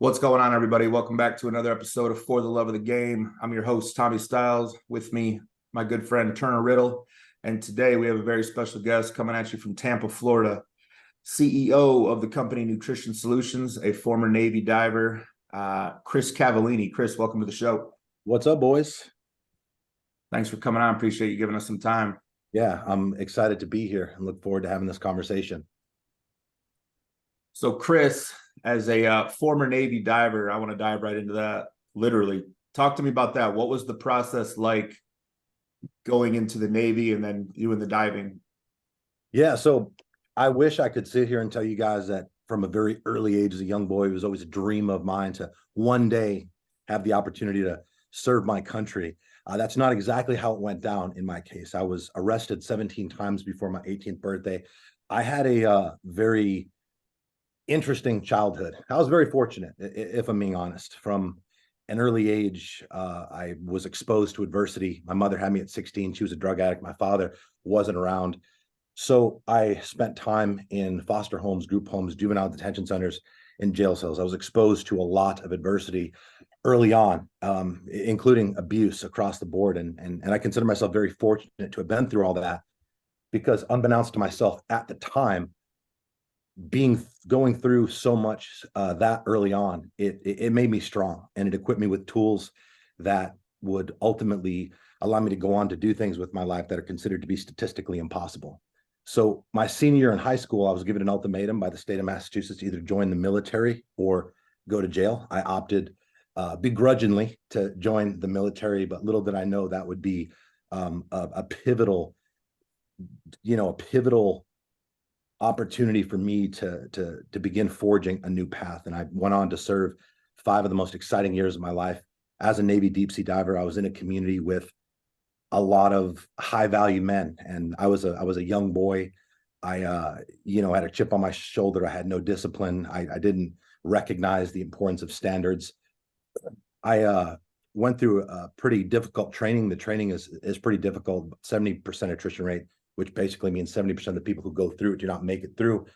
What's going on, everybody? Welcome back to another episode of For the Love of the Game. I'm your host, Tommy Stiles. With me, my good friend, Turner Riddle. And today we have a very special guest coming at you from Tampa, Florida. CEO of the company Nutrition Solutions, a former Navy diver, Chris Cavallini. Chris, welcome to the show. What's up, boys? Thanks for coming on. Appreciate you giving us some time. Yeah, I'm excited to be here and look forward to having this conversation. So, Chris, as a former Navy diver, I want to dive right into that. Literally, talk to me about that. What was the process like going into the Navy and then doing the diving? Yeah, so I wish I could sit here and tell you guys that from a very early age as a young boy, it was always a dream of mine to one day have the opportunity to serve my country. That's not exactly how it went down in my case. I was arrested 17 times before my 18th birthday. I had a very interesting childhood. I was very fortunate, if I'm being honest. From an early age, I was exposed to adversity. My mother had me at 16. She was a drug addict. My father wasn't around. So I spent time in foster homes, group homes, juvenile detention centers, and jail cells. I was exposed to a lot of adversity early on, including abuse across the board. And I consider myself very fortunate to have been through all that, because unbeknownst to myself at the time, going through so much that early on, it made me strong, and it equipped me with tools that would ultimately allow me to go on to do things with my life that are considered to be statistically impossible. So my senior year in high school, I was given an ultimatum by the state of Massachusetts to either join the military or go to jail. I opted begrudgingly to join the military, but little did I know that would be a pivotal opportunity for me to begin forging a new path. And I went on to serve 5 of the most exciting years of my life as a Navy deep sea diver. I was in a community with a lot of high value men, and I was a young boy. I had a chip on my shoulder. I had no discipline. I didn't recognize the importance of standards. I went through a pretty difficult training. The training is pretty difficult. 70% attrition rate, which basically means 70% of the people who go through it do not make it through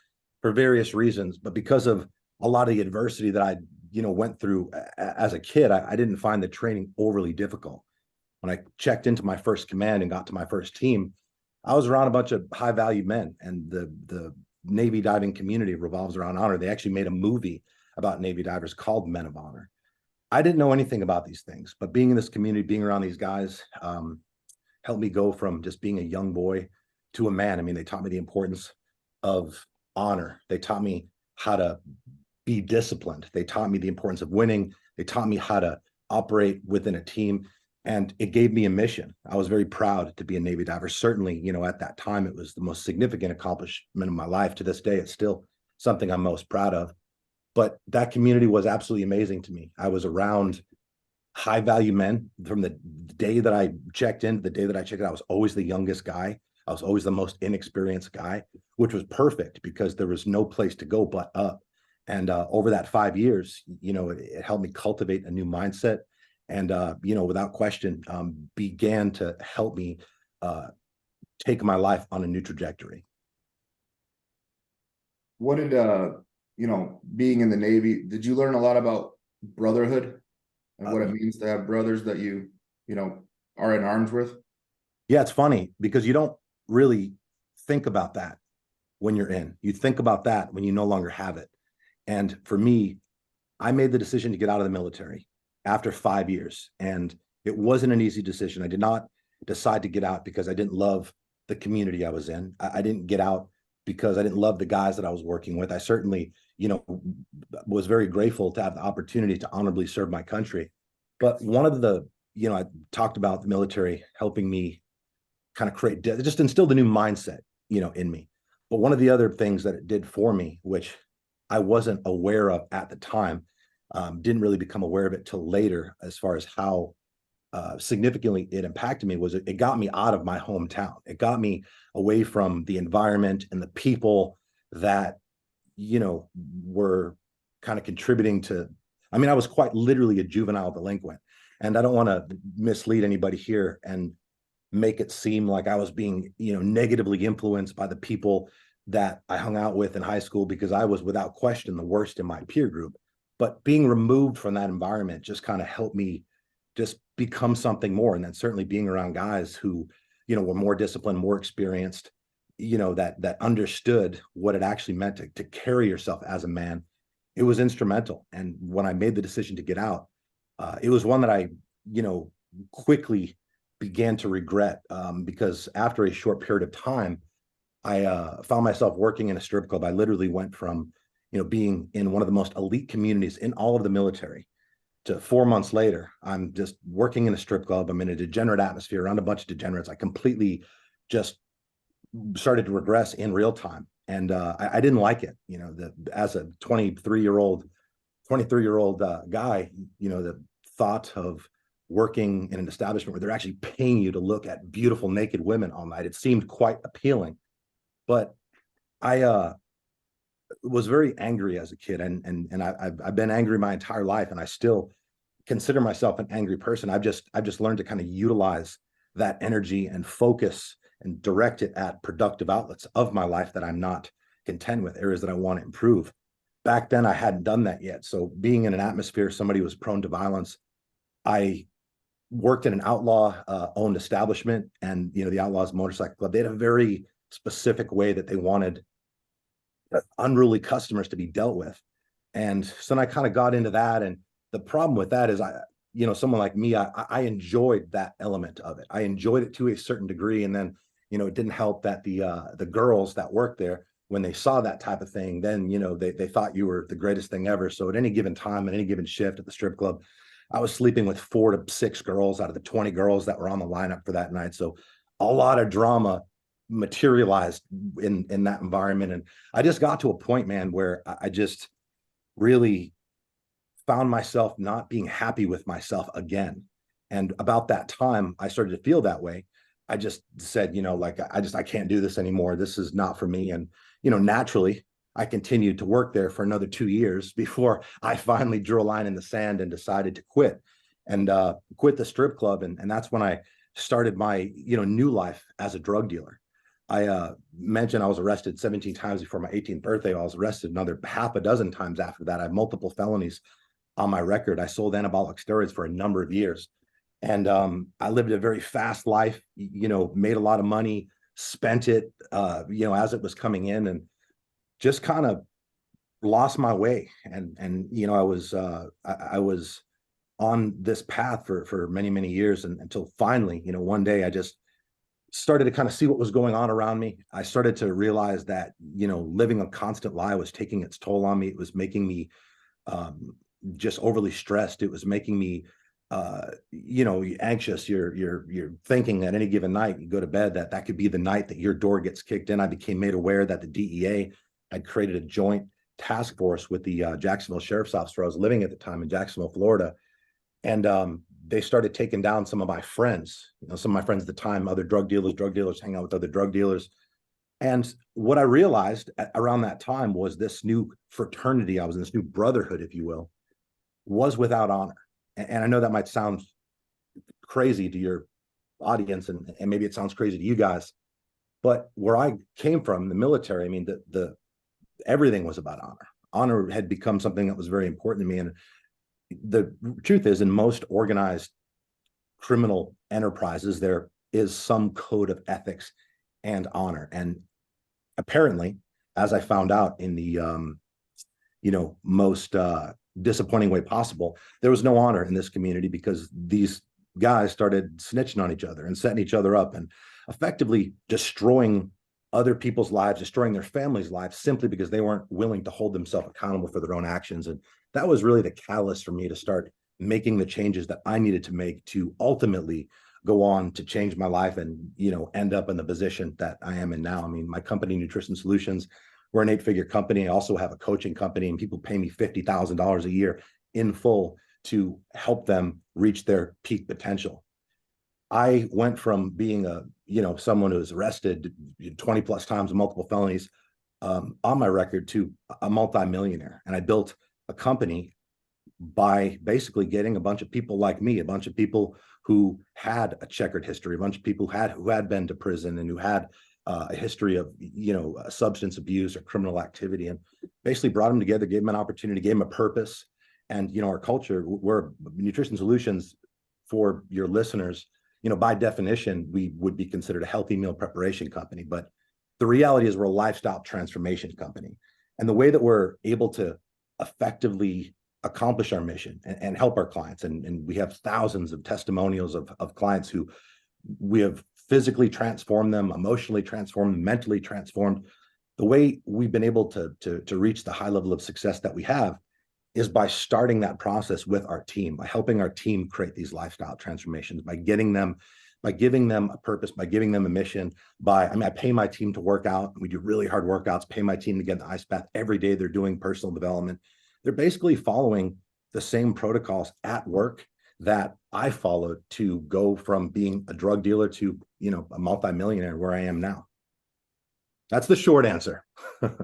for various reasons. But because of a lot of the adversity that I, went through as a kid, I didn't find the training overly difficult. When I checked into my first command and got to my first team, I was around a bunch of high value men, and the Navy diving community revolves around honor. They actually made a movie about Navy divers called Men of Honor. I didn't know anything about these things, but being in this community, being around these guys, helped me go from just being a young boy to a man. I mean, they taught me the importance of honor. They taught me how to be disciplined. They taught me the importance of winning. They taught me how to operate within a team, and it gave me a mission. I was very proud to be a Navy diver. Certainly, at that time, it was the most significant accomplishment of my life. To this day, it's still something I'm most proud of. But that community was absolutely amazing to me. I was around high value men from the day that I checked in to the day that I checked out. I was always the youngest guy. I was always the most inexperienced guy, which was perfect because there was no place to go but up. And over that 5 years, it helped me cultivate a new mindset, and without question, began to help me take my life on a new trajectory. What did being in the Navy, did you learn a lot about brotherhood and what it means to have brothers that you are in arms with? Yeah, it's funny because you don't really think about that when you're in. You think about that when you no longer have it. And for me, I made the decision to get out of the military after 5 years, and it wasn't an easy decision. I did not decide to get out because I didn't love the community I was in. I didn't get out because I didn't love the guys that I was working with. I certainly, was very grateful to have the opportunity to honorably serve my country. But one of the, I talked about the military helping me kind of just instill the new mindset, in me. But one of the other things that it did for me, which I wasn't aware of at the time, didn't really become aware of it till later, as far as how significantly it impacted me, was it got me out of my hometown. It got me away from the environment and the people that, were kind of contributing to, I was quite literally a juvenile delinquent. And I don't want to mislead anybody here and make it seem like I was being, negatively influenced by the people that I hung out with in high school, because I was without question the worst in my peer group. But being removed from that environment just kind of helped me just become something more. And then certainly being around guys who, were more disciplined, more experienced, that understood what it actually meant to carry yourself as a man. It was instrumental. And when I made the decision to get out, it was one that I, quickly began to regret, because after a short period of time, I found myself working in a strip club. I literally went from, being in one of the most elite communities in all of the military to 4 months later, I'm just working in a strip club. I'm in a degenerate atmosphere around a bunch of degenerates. I completely just started to regress in real time. And I didn't like it, as a 23-year-old guy, the thought of working in an establishment where they're actually paying you to look at beautiful naked women all night, it seemed quite appealing. But I was very angry as a kid, and I've been angry my entire life, and I still consider myself an angry person. I've just learned to kind of utilize that energy and focus and direct it at productive outlets of my life that I'm not content with, areas that I want to improve. Back then, I hadn't done that yet. So being in an atmosphere, somebody was prone to violence. I worked in an outlaw owned establishment, and the Outlaws Motorcycle Club, they had a very specific way that they wanted unruly customers to be dealt with. And so then I kind of got into that. And the problem with that is someone like me, I enjoyed that element of it. I enjoyed it to a certain degree. And then, it didn't help that the girls that worked there, when they saw that type of thing, then, they thought you were the greatest thing ever. So at any given time, at any given shift at the strip club, I was sleeping with 4 to 6 girls out of the 20 girls that were on the lineup for that night. So a lot of drama materialized in that environment. And I just got to a point, man, where I just really found myself not being happy with myself again. And about that time, I started to feel that way. I just said, I can't do this anymore. This is not for me. And, naturally, I continued to work there for another 2 years before I finally drew a line in the sand and decided to quit and quit the strip club. And that's when I started my, new life as a drug dealer. I mentioned I was arrested 17 times before my 18th birthday. I was arrested another half a dozen times after that. I have multiple felonies on my record. I sold anabolic steroids for a number of years. And I lived a very fast life, made a lot of money, spent it, as it was coming in, and just kind of lost my way. And I was on this path for many, many years, and until finally, one day I just started to kind of see what was going on around me. I started to realize that, living a constant lie was taking its toll on me. It was making me just overly stressed. It was making me anxious. You're thinking at any given night you go to bed that could be the night that your door gets kicked in. I became made aware that the DEA had created a joint task force with the Jacksonville Sheriff's Office, where I was living at the time in Jacksonville, Florida. And they started taking down some of my friends, some of my friends at the time, other drug dealers hang out with other drug dealers. And what I realized around that time was this new fraternity, I was in this new brotherhood, if you will, was without honor. And I know that might sound crazy to your audience, and maybe it sounds crazy to you guys, but where I came from, the military, I mean, everything was about honor. Honor had become something that was very important to me. And the truth is, in most organized criminal enterprises, there is some code of ethics and honor. And apparently, as I found out in the most disappointing way possible, there was no honor in this community, because these guys started snitching on each other and setting each other up and effectively destroying other people's lives, destroying their families' lives, simply because they weren't willing to hold themselves accountable for their own actions. And that was really the catalyst for me to start making the changes that I needed to make to ultimately go on to change my life and, end up in the position that I am in now. I mean, my company, Nutrition Solutions, we're an 8-figure company. I also have a coaching company, and people pay me $50,000 a year in full to help them reach their peak potential. I went from being someone who was arrested 20 plus times, multiple felonies on my record, to a multimillionaire. And I built a company by basically getting a bunch of people like me, a bunch of people who had a checkered history, a bunch of people who had been to prison and who had a history of, substance abuse or criminal activity, and basically brought them together, gave them an opportunity, gave them a purpose, And, our culture, we're nutrition solutions for your listeners. By definition, we would be considered a healthy meal preparation company. But the reality is we're a lifestyle transformation company. And the way that we're able to effectively accomplish our mission and help our clients, and we have thousands of testimonials of clients who we have physically transformed them, emotionally transformed them, mentally transformed. The way we've been able to reach the high level of success that we have is by starting that process with our team, by helping our team create these lifestyle transformations, by giving them a purpose, by giving them a mission. I pay my team to work out. We do really hard workouts, pay my team to get in the ice bath every day. They're doing personal development. They're basically following the same protocols at work that I followed to go from being a drug dealer to, a multimillionaire where I am now. That's the short answer.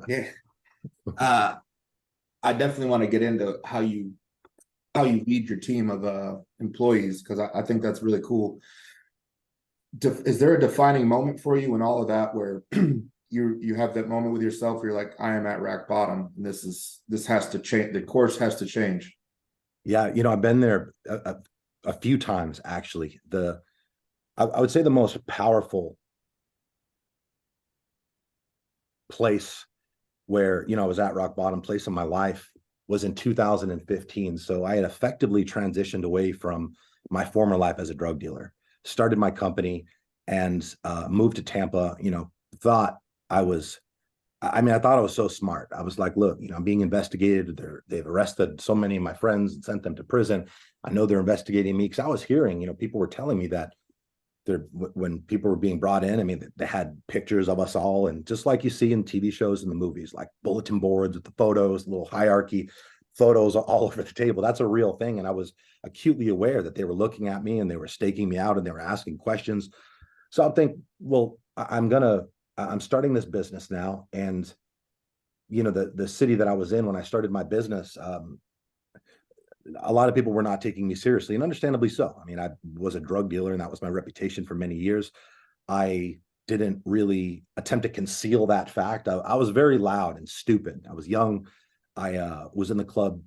Yeah. I definitely want to get into how you lead your team of employees, because I think that's really cool. Is there a defining moment for you in all of that where you have that moment with yourself where you're like, I am at rock bottom, and this has to change, the course has to change? Yeah, I've been there a few times, actually. I would say the most powerful place where, I was at rock bottom place in my life was in 2015. So I had effectively transitioned away from my former life as a drug dealer, started my company, and moved to Tampa. Thought I was so smart. I was like, look, I'm being investigated. They've arrested so many of my friends and sent them to prison. I know they're investigating me, because I was hearing, people were telling me that when people were being brought in, they had pictures of us all, and just like you see in TV shows and the movies, like bulletin boards with the photos, little hierarchy, photos all over the table. That's a real thing. And I was acutely aware that they were looking at me and they were staking me out and they were asking questions. So I'm thinking, well, I'm starting this business now. And, the city that I was in when I started my business, a lot of people were not taking me seriously, and understandably so. I was a drug dealer, and that was my reputation for many years. I didn't really attempt to conceal that fact. I was very loud and stupid. I was young. I was in the club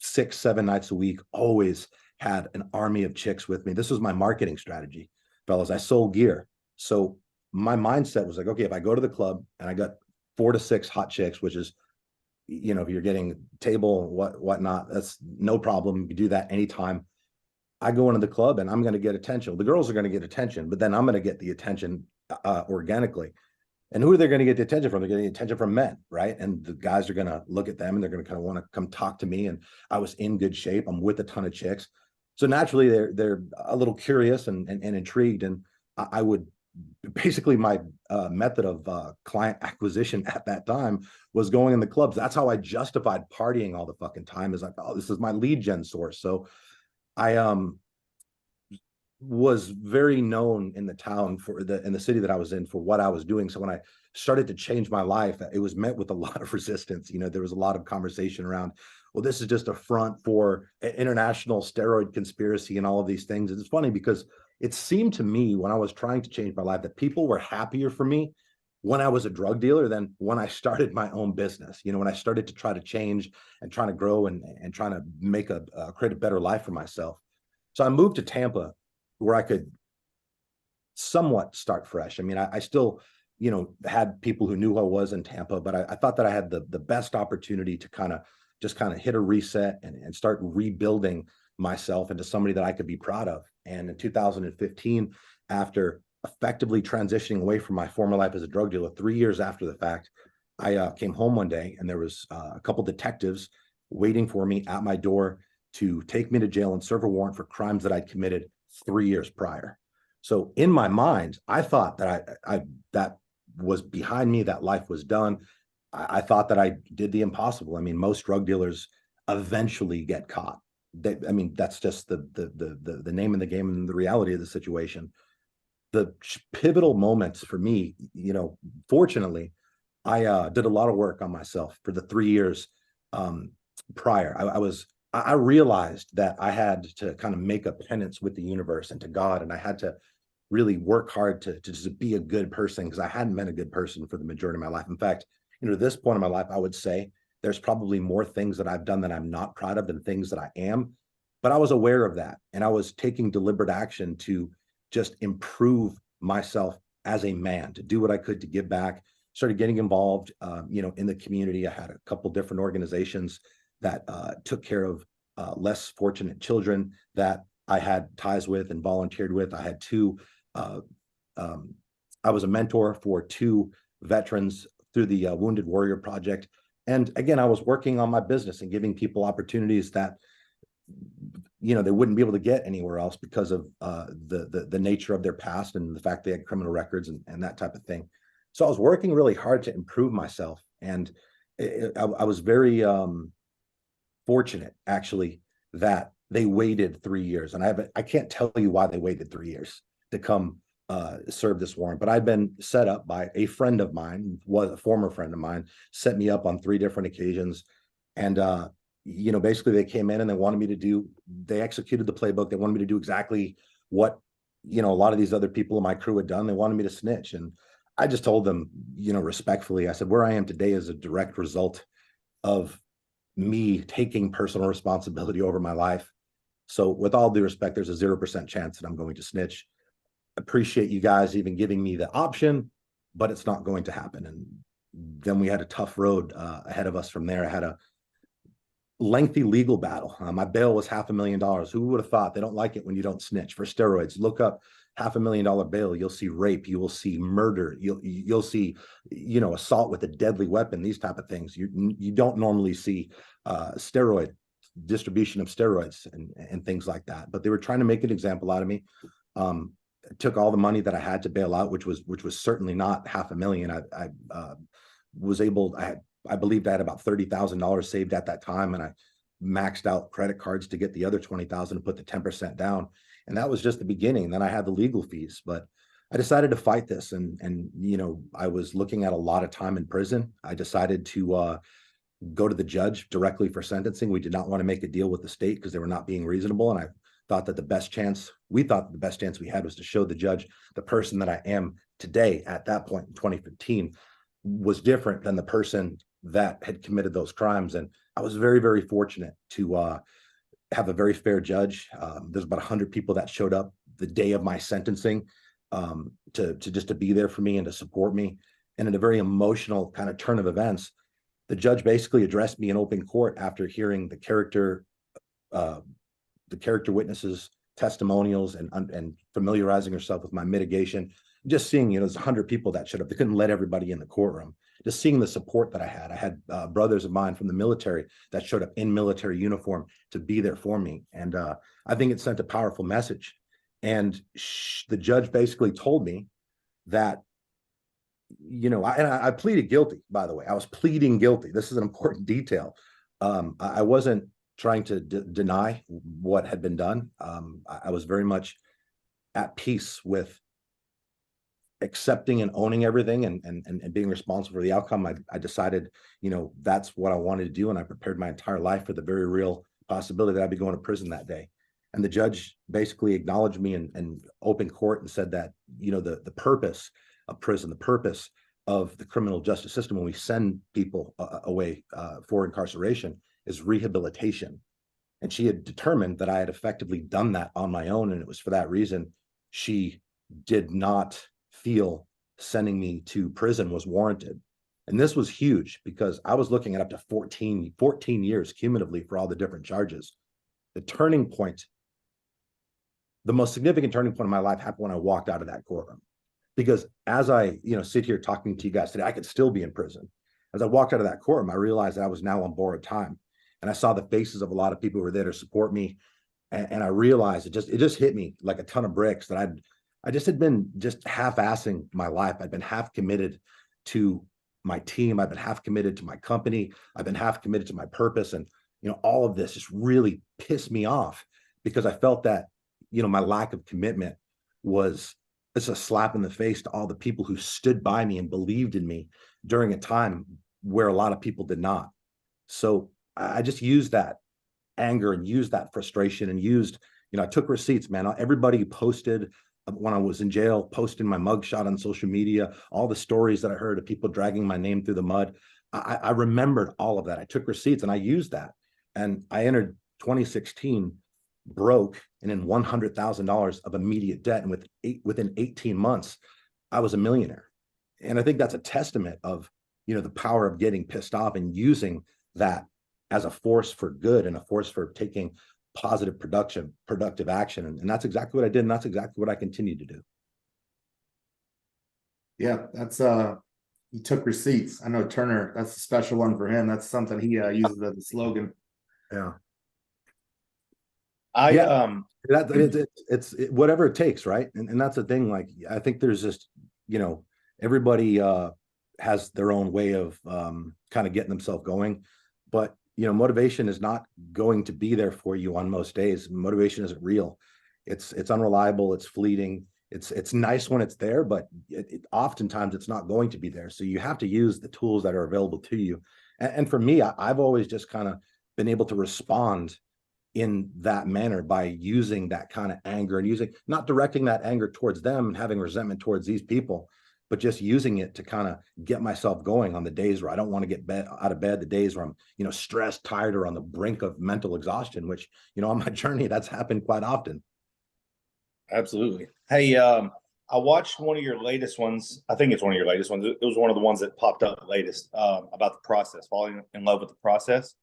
6-7 nights a week, always had an army of chicks with me. This was my marketing strategy, fellas. I sold gear. So my mindset was like, okay, if I go to the club and I got 4 to 6 hot chicks, which is, if you're getting table whatnot, that's no problem. You do that anytime. I go into the club and I'm going to get attention. The girls are going to get attention, but then I'm going to get the attention organically. And who are they going to get the attention from? They're getting attention from men, right? And the guys are going to look at them and they're going to kind of want to come talk to me. And I was in good shape. I'm with a ton of chicks. So naturally they're a little curious and intrigued. And I would basically, my method of client acquisition at that time was going in the clubs. That's how I justified partying all the fucking time, is like, oh, this is my lead gen source. So I was very known in the town in the city that I was in for what I was doing. So when I started to change my life, it was met with a lot of resistance. There was a lot of conversation around, well, this is just a front for international steroid conspiracy and all of these things. It's funny because it seemed to me when I was trying to change my life that people were happier for me when I was a drug dealer than when I started my own business. When I started to try to change and trying to grow and trying to make create a better life for myself. So I moved to Tampa where I could somewhat start fresh. I still, had people who knew who I was in Tampa, but I thought that I had the best opportunity to kind of hit a reset and start rebuilding myself into somebody that I could be proud of. And in 2015, after effectively transitioning away from my former life as a drug dealer, 3 years after the fact, I came home one day and there was a couple detectives waiting for me at my door to take me to jail and serve a warrant for crimes that I'd committed 3 years prior. So in my mind, I thought that that was behind me, that life was done. I thought that I did the impossible. Most drug dealers eventually get caught. That's just the name of the game and the reality of the situation. The pivotal moments for me, fortunately, I did a lot of work on myself for the 3 years prior. I realized that I had to kind of make a penance with the universe and to God, and I had to really work hard to just be a good person, because I hadn't been a good person for the majority of my life. In fact, at this point in my life, I would say There's probably more things that I've done that I'm not proud of than things that I am, but I was aware of that. And I was taking deliberate action to just improve myself as a man, to do what I could to give back. Started getting involved, in the community. I had a couple different organizations that took care of less fortunate children that I had ties with and volunteered with. I had two, I was a mentor for two veterans through the Wounded Warrior Project. And again, I was working on my business and giving people opportunities that, they wouldn't be able to get anywhere else because of the nature of their past and the fact they had criminal records and that type of thing. So I was working really hard to improve myself. And I was very fortunate, actually, that they waited 3 years. And I can't tell you why they waited 3 years to come serve this warrant, but I've been set up by a friend of mine, was a former friend of mine, set me up on 3 different occasions. And, basically they came in and they executed the playbook. They wanted me to do exactly what, a lot of these other people in my crew had done. They wanted me to snitch. And I just told them, respectfully, I said, where I am today is a direct result of me taking personal responsibility over my life. So with all due respect, there's a 0% chance that I'm going to snitch. Appreciate you guys even giving me the option, but it's not going to happen. And then we had a tough road ahead of us from there. I had a lengthy legal battle. My bail was $500,000. Who would have thought? They don't like it when you don't snitch for steroids. Look up $500,000 bail. You'll see rape. You will see murder. You'll see, assault with a deadly weapon. These type of things. You don't normally see steroid distribution of steroids and things like that. But they were trying to make an example out of me. Took all the money that I had to bail out, which was certainly not $500,000. I was able. I believed I had about $30,000 saved at that time, and I maxed out credit cards to get the other $20,000 and put the 10% down. And that was just the beginning. Then I had the legal fees, but I decided to fight this. And I was looking at a lot of time in prison. I decided to go to the judge directly for sentencing. We did not want to make a deal with the state because they were not being reasonable. And I thought that the best chance we had was to show the judge the person that I am today at that point in 2015 was different than the person that had committed those crimes. And I was very, very fortunate to have a very fair judge. There's about 100 people that showed up the day of my sentencing to be there for me and to support me. And in a very emotional kind of turn of events, the judge basically addressed me in open court after hearing the character witnesses' testimonials and familiarizing herself with my mitigation. Just seeing, there's 100 people that showed up. They couldn't let everybody in the courtroom. Just seeing the support that I had brothers of mine from the military that showed up in military uniform to be there for me. And I think it sent a powerful message. And the judge basically told me that, I pleaded guilty, by the way. I was pleading guilty. This is an important detail. I wasn't trying to deny what had been done. I was very much at peace with accepting and owning everything and being responsible for the outcome. I decided, that's what I wanted to do. And I prepared my entire life for the very real possibility that I'd be going to prison that day. And the judge basically acknowledged me in open court and said that, the purpose of prison, the purpose of the criminal justice system when we send people away for incarceration is rehabilitation. And she had determined that I had effectively done that on my own. And it was for that reason she did not feel sending me to prison was warranted. And this was huge because I was looking at up to 14 years cumulatively for all the different charges. The turning point, the most significant turning point in my life happened when I walked out of that courtroom. Because as I, sit here talking to you guys today, I could still be in prison. As I walked out of that courtroom, I realized that I was now on borrowed time. And I saw the faces of a lot of people who were there to support me. And I realized it just hit me like a ton of bricks that I just had been just half-assing my life. I'd been half committed to my team. I've been half committed to my company. I've been half committed to my purpose. And, all of this just really pissed me off because I felt that, my lack of commitment was it's a slap in the face to all the people who stood by me and believed in me during a time where a lot of people did not. So I just used that anger and used that frustration and used, I took receipts, man. Everybody posted when I was in jail, posting my mugshot on social media, all the stories that I heard of people dragging my name through the mud. I remembered all of that. I took receipts and I used that. And I entered 2016 broke and in $100,000 of immediate debt. And within 18 months, I was a millionaire. And I think that's a testament of, the power of getting pissed off and using that as a force for good and a force for taking positive productive action. And that's exactly what I did. And that's exactly what I continue to do. Yeah, that's he took receipts. I know Turner, that's a special one for him. That's something he uses as a slogan. Yeah. I It's whatever it takes, right? And that's the thing. Like, I think there's just, everybody has their own way of kind of getting themselves going, but motivation is not going to be there for you on most days. Motivation isn't real. It's unreliable. It's fleeting. It's nice when it's there, but oftentimes it's not going to be there. So you have to use the tools that are available to you. And for me, I've always just kind of been able to respond in that manner by using that kind of anger and not directing that anger towards them and having resentment towards these people, but just using it to kind of get myself going on the days where I don't want to get out of bed, the days where I'm, stressed, tired, or on the brink of mental exhaustion, which, on my journey, that's happened quite often. Absolutely. Hey, I watched one of your latest ones. I think it's one of your latest ones. It was one of the ones that popped up latest about the process, falling in love with the process.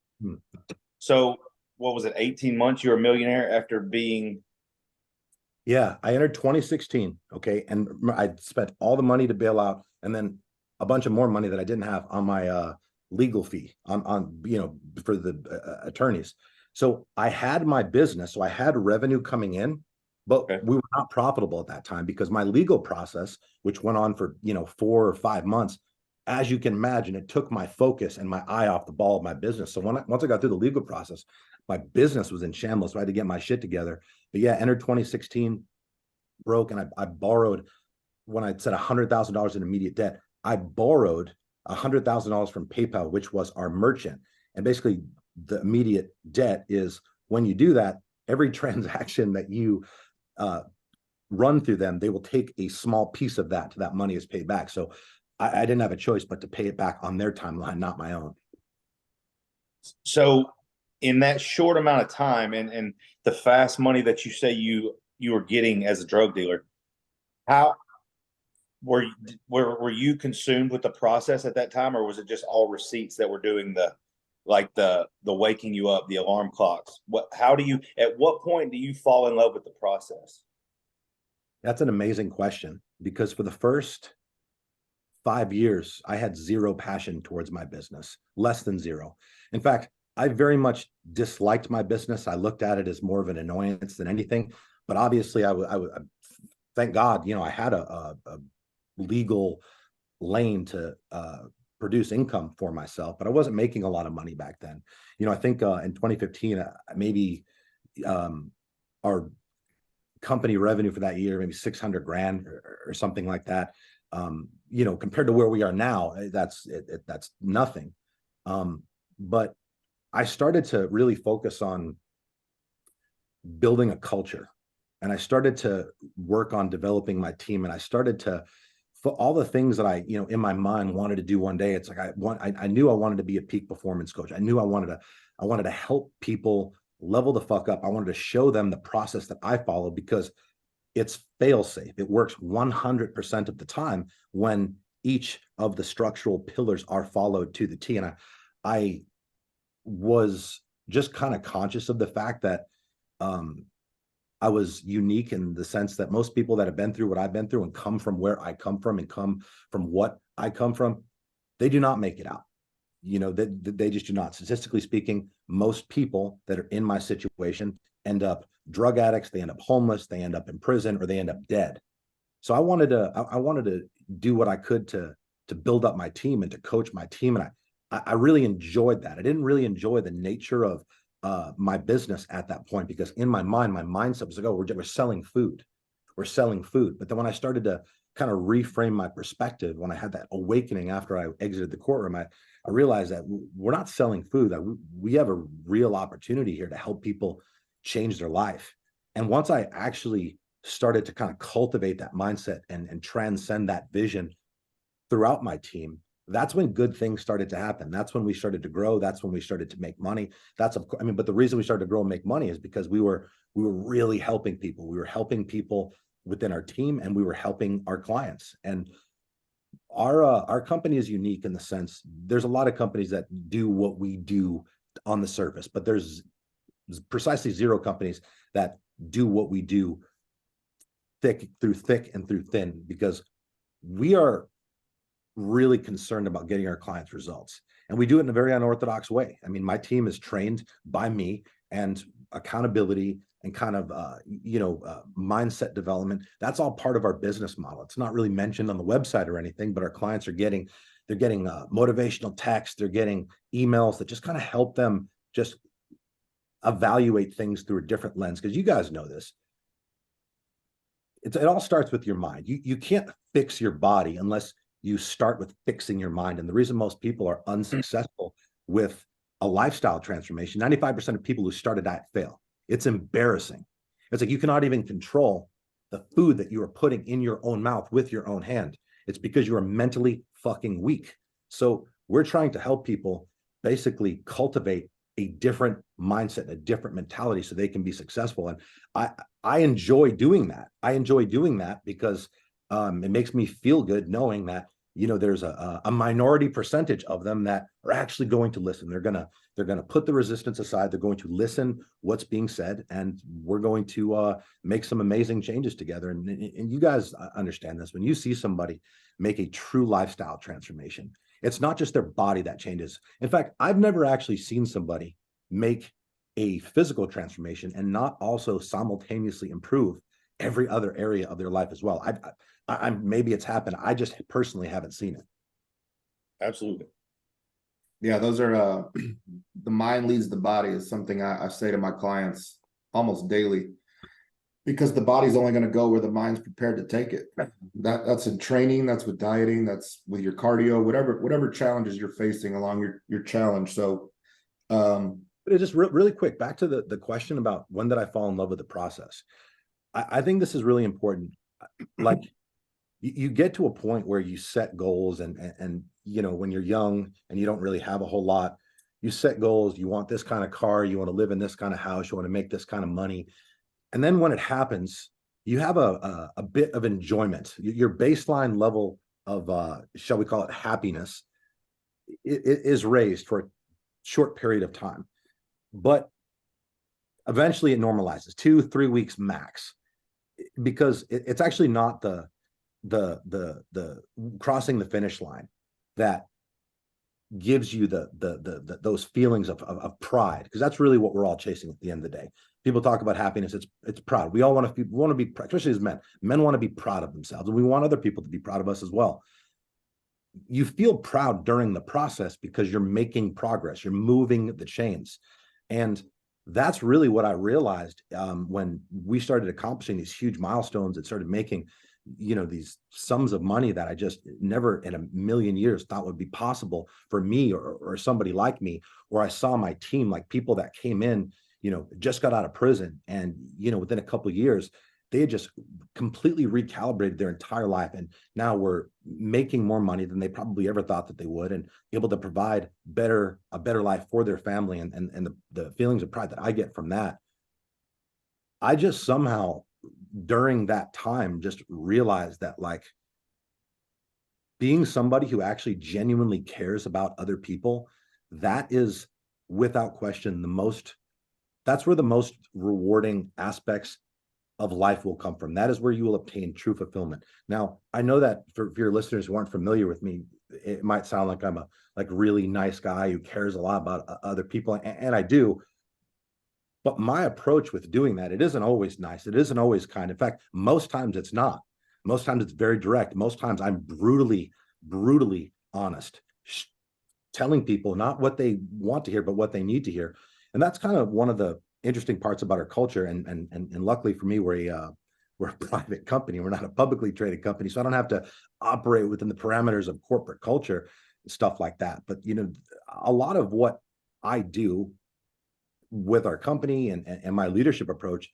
So what was it, 18 months? You were a millionaire after being... Yeah, I entered 2016. Okay. And I spent all the money to bail out and then a bunch of more money that I didn't have on my legal fee on for the attorneys. So I had my business. So I had revenue coming in, but we were not profitable at that time because my legal process, which went on for, 4 or 5 months, as you can imagine, it took my focus and my eye off the ball of my business. So once I got through the legal process, my business was in shambles. So I had to get my shit together. But yeah, entered 2016, broke, and I borrowed, when I said $100,000 in immediate debt, I borrowed $100,000 from PayPal, which was our merchant. And basically the immediate debt is when you do that, every transaction that you run through them, they will take a small piece of that money is paid back. So I didn't have a choice but to pay it back on their timeline, not my own. So in that short amount of time and the fast money that you say you were getting as a drug dealer, how were you consumed with the process at that time, or was it just all receipts that were doing the waking you up, the alarm clocks? At what point do you fall in love with the process? That's an amazing question, because for the first 5 years, I had zero passion towards my business, less than zero. In fact, I very much disliked my business. I looked at it as more of an annoyance than anything. But obviously, I thank God, I had a legal lane to produce income for myself, but I wasn't making a lot of money back then. I think in 2015, maybe our company revenue for that year, maybe 600 grand or something like that. Compared to where we are now, that's nothing. But I started to really focus on building a culture, and I started to work on developing my team, and I started to, for all the things that I, in my mind wanted to do one day. It's like I knew I wanted to be a peak performance coach. I knew I wanted to help people level the fuck up. I wanted to show them the process that I follow, because it's fail safe. It works 100% of the time when each of the structural pillars are followed to the T. And I was just kind of conscious of the fact that I was unique in the sense that most people that have been through what I've been through and come from where I come from and come from what I come from, they do not make it out. They just do not. Statistically speaking, most people that are in my situation end up drug addicts, they end up homeless, they end up in prison, or they end up dead. So I wanted to do what I could to build up my team and to coach my team. And I really enjoyed that. I didn't really enjoy the nature of my business at that point, because in my mind, my mindset was like, oh, we're selling food. We're selling food. But then when I started to kind of reframe my perspective, when I had that awakening after I exited the courtroom, I realized that we're not selling food, that we have a real opportunity here to help people change their life. And once I actually started to kind of cultivate that mindset and transcend that vision throughout my team, that's when good things started to happen. That's when we started to grow. That's when we started to make money. But the reason we started to grow and make money is because we were really helping people. We were helping people within our team, and we were helping our clients. And our company is unique in the sense there's a lot of companies that do what we do on the surface, but there's precisely zero companies that do what we do thick and through thin, because we are really concerned about getting our clients results. And we do it in a very unorthodox way. I mean, my team is trained by me, and accountability and kind of, mindset development. That's all part of our business model. It's not really mentioned on the website or anything, but our clients are getting motivational texts. They're getting emails that just kind of help them just evaluate things through a different lens. Because you guys know this. It all starts with your mind. You can't fix your body unless you start with fixing your mind. And the reason most people are unsuccessful with a lifestyle transformation, 95% of people who start a diet fail. It's embarrassing. It's like you cannot even control the food that you are putting in your own mouth with your own hand. It's because you are mentally fucking weak. So we're trying to help people basically cultivate a different mindset, a different mentality, so they can be successful. And I enjoy doing that. I enjoy doing that because it makes me feel good knowing that, there's a minority percentage of them that are actually going to listen. They're gonna put the resistance aside. They're going to listen what's being said, and we're going to make some amazing changes together. And you guys understand this. When you see somebody make a true lifestyle transformation, it's not just their body that changes. In fact, I've never actually seen somebody make a physical transformation and not also simultaneously improve every other area of their life as well. I maybe it's happened. I just personally haven't seen it. Absolutely. Yeah, those are the mind leads the body is something I say to my clients almost daily, because the body's only going to go where the mind's prepared to take it. That's in training, that's with dieting, that's with your cardio, whatever challenges you're facing along your challenge. So but it's just really quick, back to the question about when did I fall in love with the process. I think this is really important. Like, you get to a point where you set goals, and when you're young and you don't really have a whole lot, you set goals. You want this kind of car, you want to live in this kind of house, you want to make this kind of money. And then when it happens, you have a bit of enjoyment. Your baseline level of, shall we call it, happiness, is raised for a short period of time. But eventually it normalizes 2-3 weeks max, because it's actually not the crossing the finish line that gives you those feelings of pride, because that's really what we're all chasing at the end of the day. People talk about happiness, it's proud. We all want to be, especially as men want to be proud of themselves, and we want other people to be proud of us as well. You feel proud during the process because you're making progress, you're moving the chains. And that's really what I realized when we started accomplishing these huge milestones and started making these sums of money that I just never in a million years thought would be possible for me or somebody like me. Or I saw my team, like people that came in, just got out of prison, and within a couple of years they had just completely recalibrated their entire life, and now we're making more money than they probably ever thought that they would, and able to provide a better life for their family. And the feelings of pride that I get from that, I just somehow during that time just realized that, like, being somebody who actually genuinely cares about other people, that is without question that's where the most rewarding aspects of life will come from. That is where you will obtain true fulfillment. Now, I know that for your listeners who aren't familiar with me, it might sound like I'm a really nice guy who cares a lot about other people, and I do. But my approach with doing that, it isn't always nice. It isn't always kind. In fact, most times it's not. Most times it's very direct. Most times I'm brutally honest, telling people not what they want to hear, but what they need to hear. And that's kind of one of the interesting parts about our culture. And luckily for me, we're a private company. We're not a publicly traded company, so I don't have to operate within the parameters of corporate culture and stuff like that. But a lot of what I do with our company and my leadership approach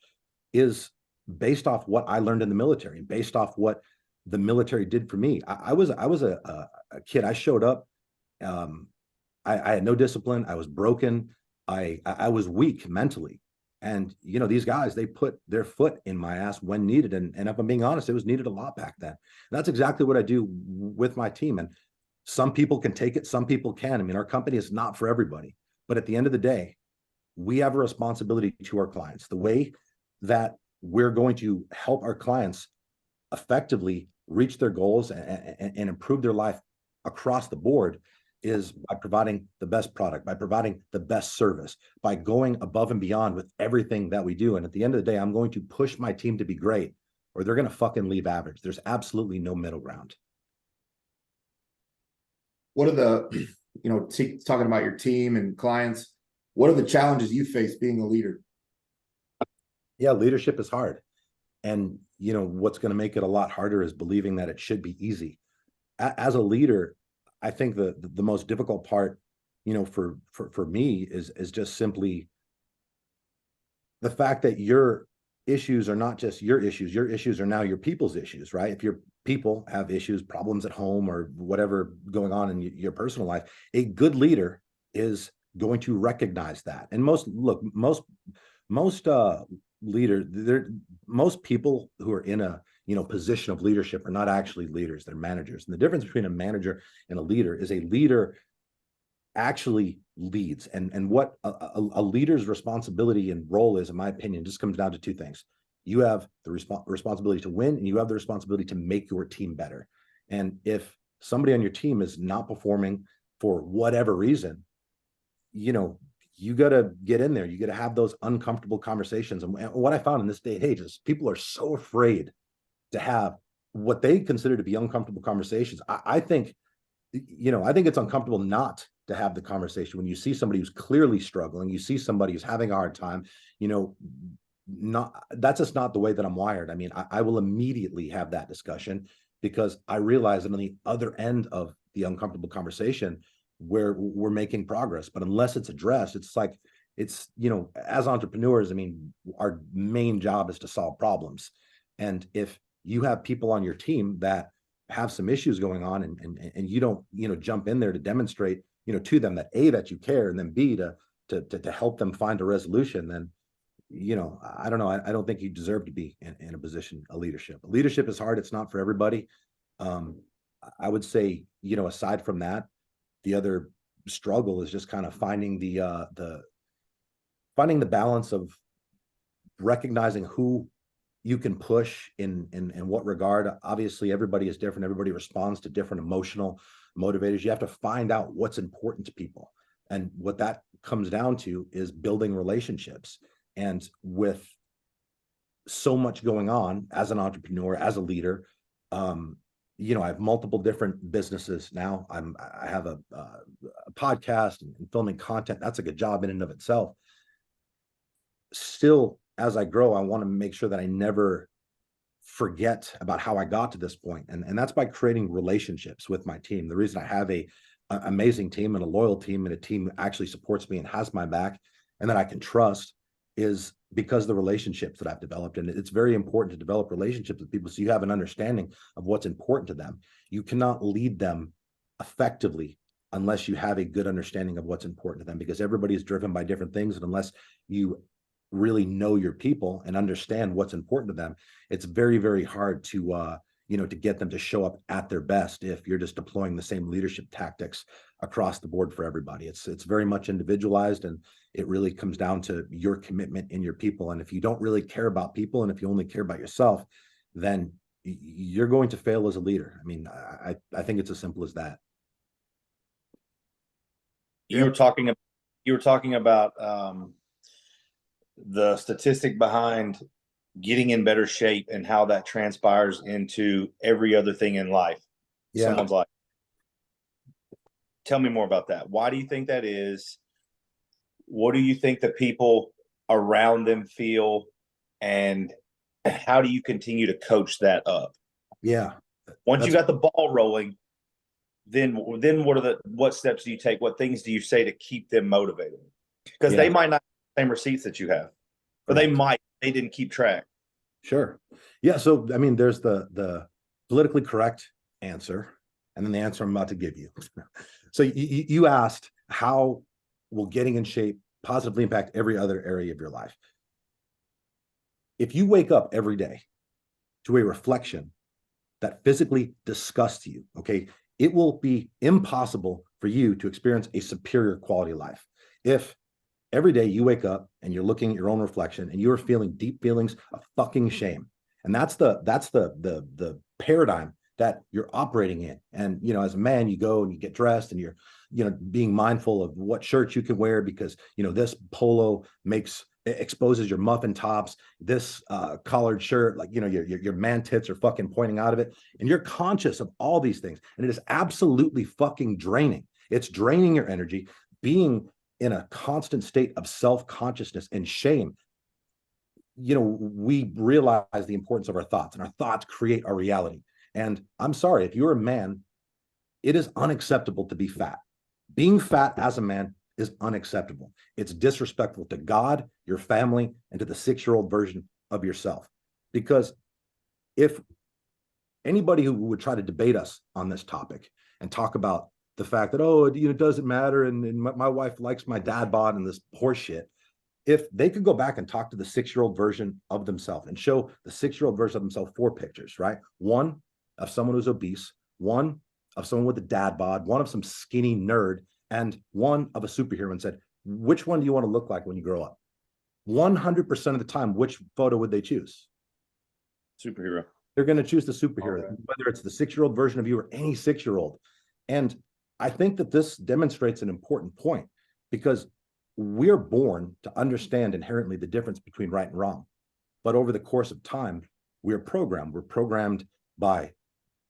is based off what I learned in the military, and based off what the military did for me. I was a kid. I showed up. I had no discipline. I was broken. I was weak mentally. And, you know, these guys, they put their foot in my ass when needed. And if I'm being honest, it was needed a lot back then. And that's exactly what I do with my team. And some people can take it, some people can. I mean, our company is not for everybody. But at the end of the day, we have a responsibility to our clients. The way that we're going to help our clients effectively reach their goals and improve their life across the board is by providing the best product, by providing the best service, by going above and beyond with everything that we do. And at the end of the day, I'm going to push my team to be great, or they're going to fucking leave average. There's absolutely no middle ground. What are the, you know, talking about your team and clients, what are the challenges you face being a leader? Yeah, leadership is hard. And, you know, what's going to make it a lot harder is believing that it should be easy. As a leader, I think the most difficult part, you know, for me is just simply the fact that your issues are not just your issues are now your people's issues, right? If your people have issues, problems at home or whatever going on in your personal life, a good leader is going to recognize that. And most leaders, most people who are in a, you know, position of leadership are not actually leaders, they're managers. And the difference between a manager and a leader is a leader actually leads. And what a leader's responsibility and role is, in my opinion, just comes down to two things. You have the responsibility to win, and you have the responsibility to make your team better. And if somebody on your team is not performing for whatever reason, you know, you got to get in there. You got to have those uncomfortable conversations. And what I found in this day and age is people are so afraid to have what they consider to be uncomfortable conversations. I think, you know, I think it's uncomfortable not to have the conversation when you see somebody who's clearly struggling, you see somebody who's having a hard time, you know, that's just not the way that I'm wired. I mean, I will immediately have that discussion because I realize that on the other end of the uncomfortable conversation, where we're making progress. But unless it's addressed, it's like, it's, you know, as entrepreneurs, I mean, our main job is to solve problems. And if you have people on your team that have some issues going on and you don't, you know, jump in there to demonstrate, you know, to them that A, that you care, and then B, to help them find a resolution, then, you know, I don't know. I don't think you deserve to be in a position of leadership. Leadership is hard. It's not for everybody. I would say, you know, aside from that, the other struggle is just kind of finding the balance of recognizing who you can push in what regard. Obviously, everybody is different. Everybody responds to different emotional motivators. You have to find out what's important to people. And what that comes down to is building relationships. And with so much going on as an entrepreneur, as a leader, you know, I have multiple different businesses now. I have a podcast and filming content. That's like a job in and of itself. Still, as I grow, I want to make sure that I never forget about how I got to this point. And that's by creating relationships with my team. The reason I have a amazing team and a loyal team and a team that actually supports me and has my back and that I can trust is because of the relationships that I've developed. And it's very important to develop relationships with people so you have an understanding of what's important to them. You cannot lead them effectively unless you have a good understanding of what's important to them, because everybody is driven by different things. And unless you really know your people and understand what's important to them, it's very, very hard to you know, to get them to show up at their best if you're just deploying the same leadership tactics across the board for everybody. It's very much individualized, and it really comes down to your commitment in your people. And if you don't really care about people, and if you only care about yourself, then you're going to fail as a leader. I mean, I think it's as simple as that. You were talking about the statistic behind getting in better shape and how that transpires into every other thing in life. Yeah. Someone's life. Tell me more about that. Why do you think that is? What do you think the people around them feel? And how do you continue to coach that up? Yeah. Once you got the ball rolling, then what steps do you take? What things do you say to keep them motivated? Because they might not have the same receipts that you have, but they didn't keep track. Sure. Yeah. So, I mean, there's the politically correct answer, and then the answer I'm about to give you. So you asked, how will getting in shape positively impact every other area of your life? If you wake up every day to a reflection that physically disgusts you, okay, it will be impossible for you to experience a superior quality of life. If every day you wake up and you're looking at your own reflection and you're feeling deep feelings of fucking shame, and that's the paradigm that you're operating in. And as a man, you go and you get dressed and you're being mindful of what shirts you can wear, because this polo exposes your muffin tops, this collared shirt, like your man tits are fucking pointing out of it, and you're conscious of all these things, and it is absolutely fucking draining. It's draining your energy. Being in a constant state of self-consciousness and shame, we realize the importance of our thoughts, and our thoughts create our reality. And I'm sorry, if you're a man, it is unacceptable to be fat. Being fat as a man is unacceptable. It's disrespectful to God, your family, and to the 6-year-old version of yourself. Because if anybody who would try to debate us on this topic and talk about the fact that, it doesn't matter, and my wife likes my dad bod and this horse shit, if they could go back and talk to the 6-year-old version of themselves and show the 6-year-old version of themselves 4 pictures, right? One of someone who's obese, one of someone with a dad bod, one of some skinny nerd, and one of a superhero, and said, which one do you want to look like when you grow up? 100% of the time, which photo would they choose? Superhero. They're going to choose the superhero, Right. whether it's the 6-year-old version of you or any 6-year-old. And I think that this demonstrates an important point, because we're born to understand inherently the difference between right and wrong. But over the course of time, we're programmed. We're programmed by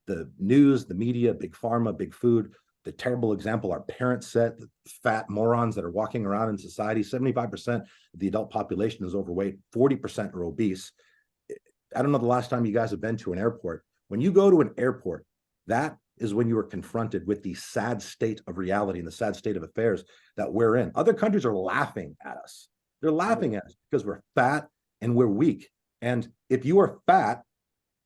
the news, the media, big pharma, big food, the terrible example our parents set, the fat morons that are walking around in society. 75% of the adult population is overweight, 40% are obese. I don't know the last time you guys have been to an airport. When you go to an airport, that is when you are confronted with the sad state of reality and the sad state of affairs that we're in. Other countries are laughing at us. They're laughing at us because we're fat and we're weak. And if you are fat,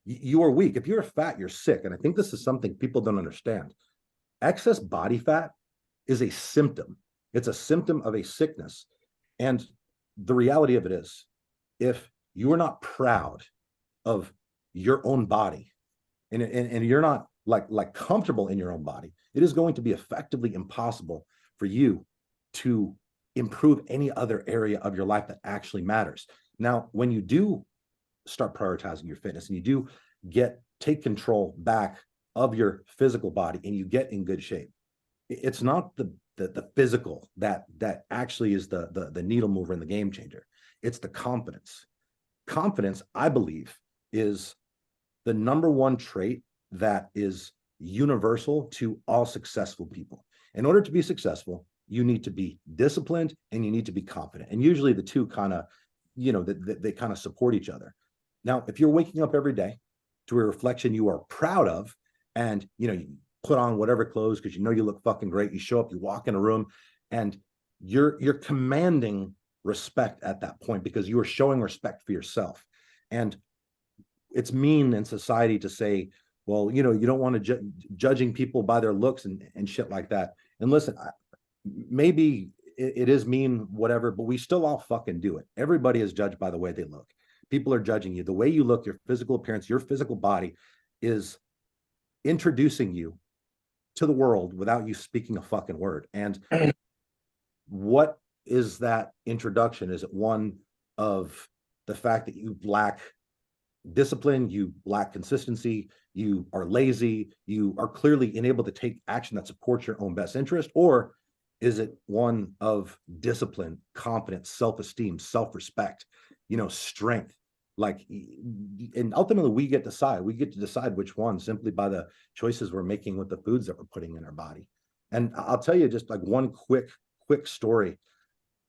you are weak. If you're fat, you're sick. And I think this is something people don't understand. Excess body fat is a symptom. It's a symptom of a sickness. And the reality of it is, if you are not proud of your own body, and you're not like comfortable in your own body, it is going to be effectively impossible for you to improve any other area of your life that actually matters. Now, when you do start prioritizing your fitness and you do take control back of your physical body and you get in good shape, it's not the physical that actually is the needle mover and the game changer. It's the confidence. Confidence, I believe, is the number one trait that is universal to all successful people. In order to be successful, you need to be disciplined and you need to be confident. And usually the two kind of, they kind of support each other. Now, if you're waking up every day to a reflection you are proud of, and you put on whatever clothes because you look fucking great, you show up, you walk in a room, and you're commanding respect at that point because you are showing respect for yourself. And it's mean in society to say, well, you don't want to judging people by their looks and shit like that. And listen, maybe it is mean, whatever, but we still all fucking do it. Everybody is judged by the way they look. People are judging you. The way you look, your physical appearance, your physical body is introducing you to the world without you speaking a fucking word. And what is that introduction? Is it one of the fact that you lack discipline, you lack consistency, you are lazy, you are clearly unable to take action that supports your own best interest? Or is it one of discipline, confidence, self-esteem, self-respect, strength? And ultimately we get to decide which one, simply by the choices we're making with the foods that we're putting in our body. And I'll tell you just like one quick story,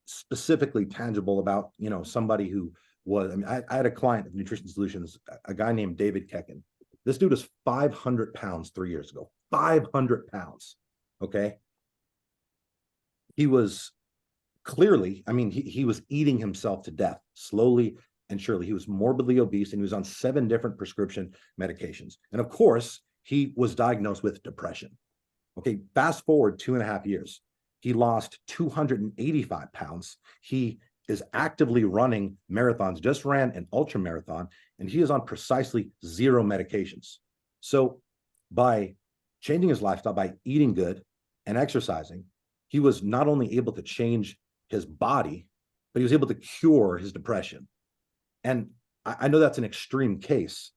specifically tangible about, somebody who was, I had a client of Nutrition Solutions, a guy named David Kecken. This dude was 500 pounds 3 years ago, 500 pounds. Okay. He was clearly, he was eating himself to death slowly and surely. He was morbidly obese and he was on 7 different prescription medications. And of course, he was diagnosed with depression. Okay, fast forward 2.5 years. He lost 285 pounds. He is actively running marathons, just ran an ultra marathon, and he is on precisely 0 medications. So by changing his lifestyle, by eating good and exercising, he was not only able to change his body, but he was able to cure his depression. And I know that's an extreme case,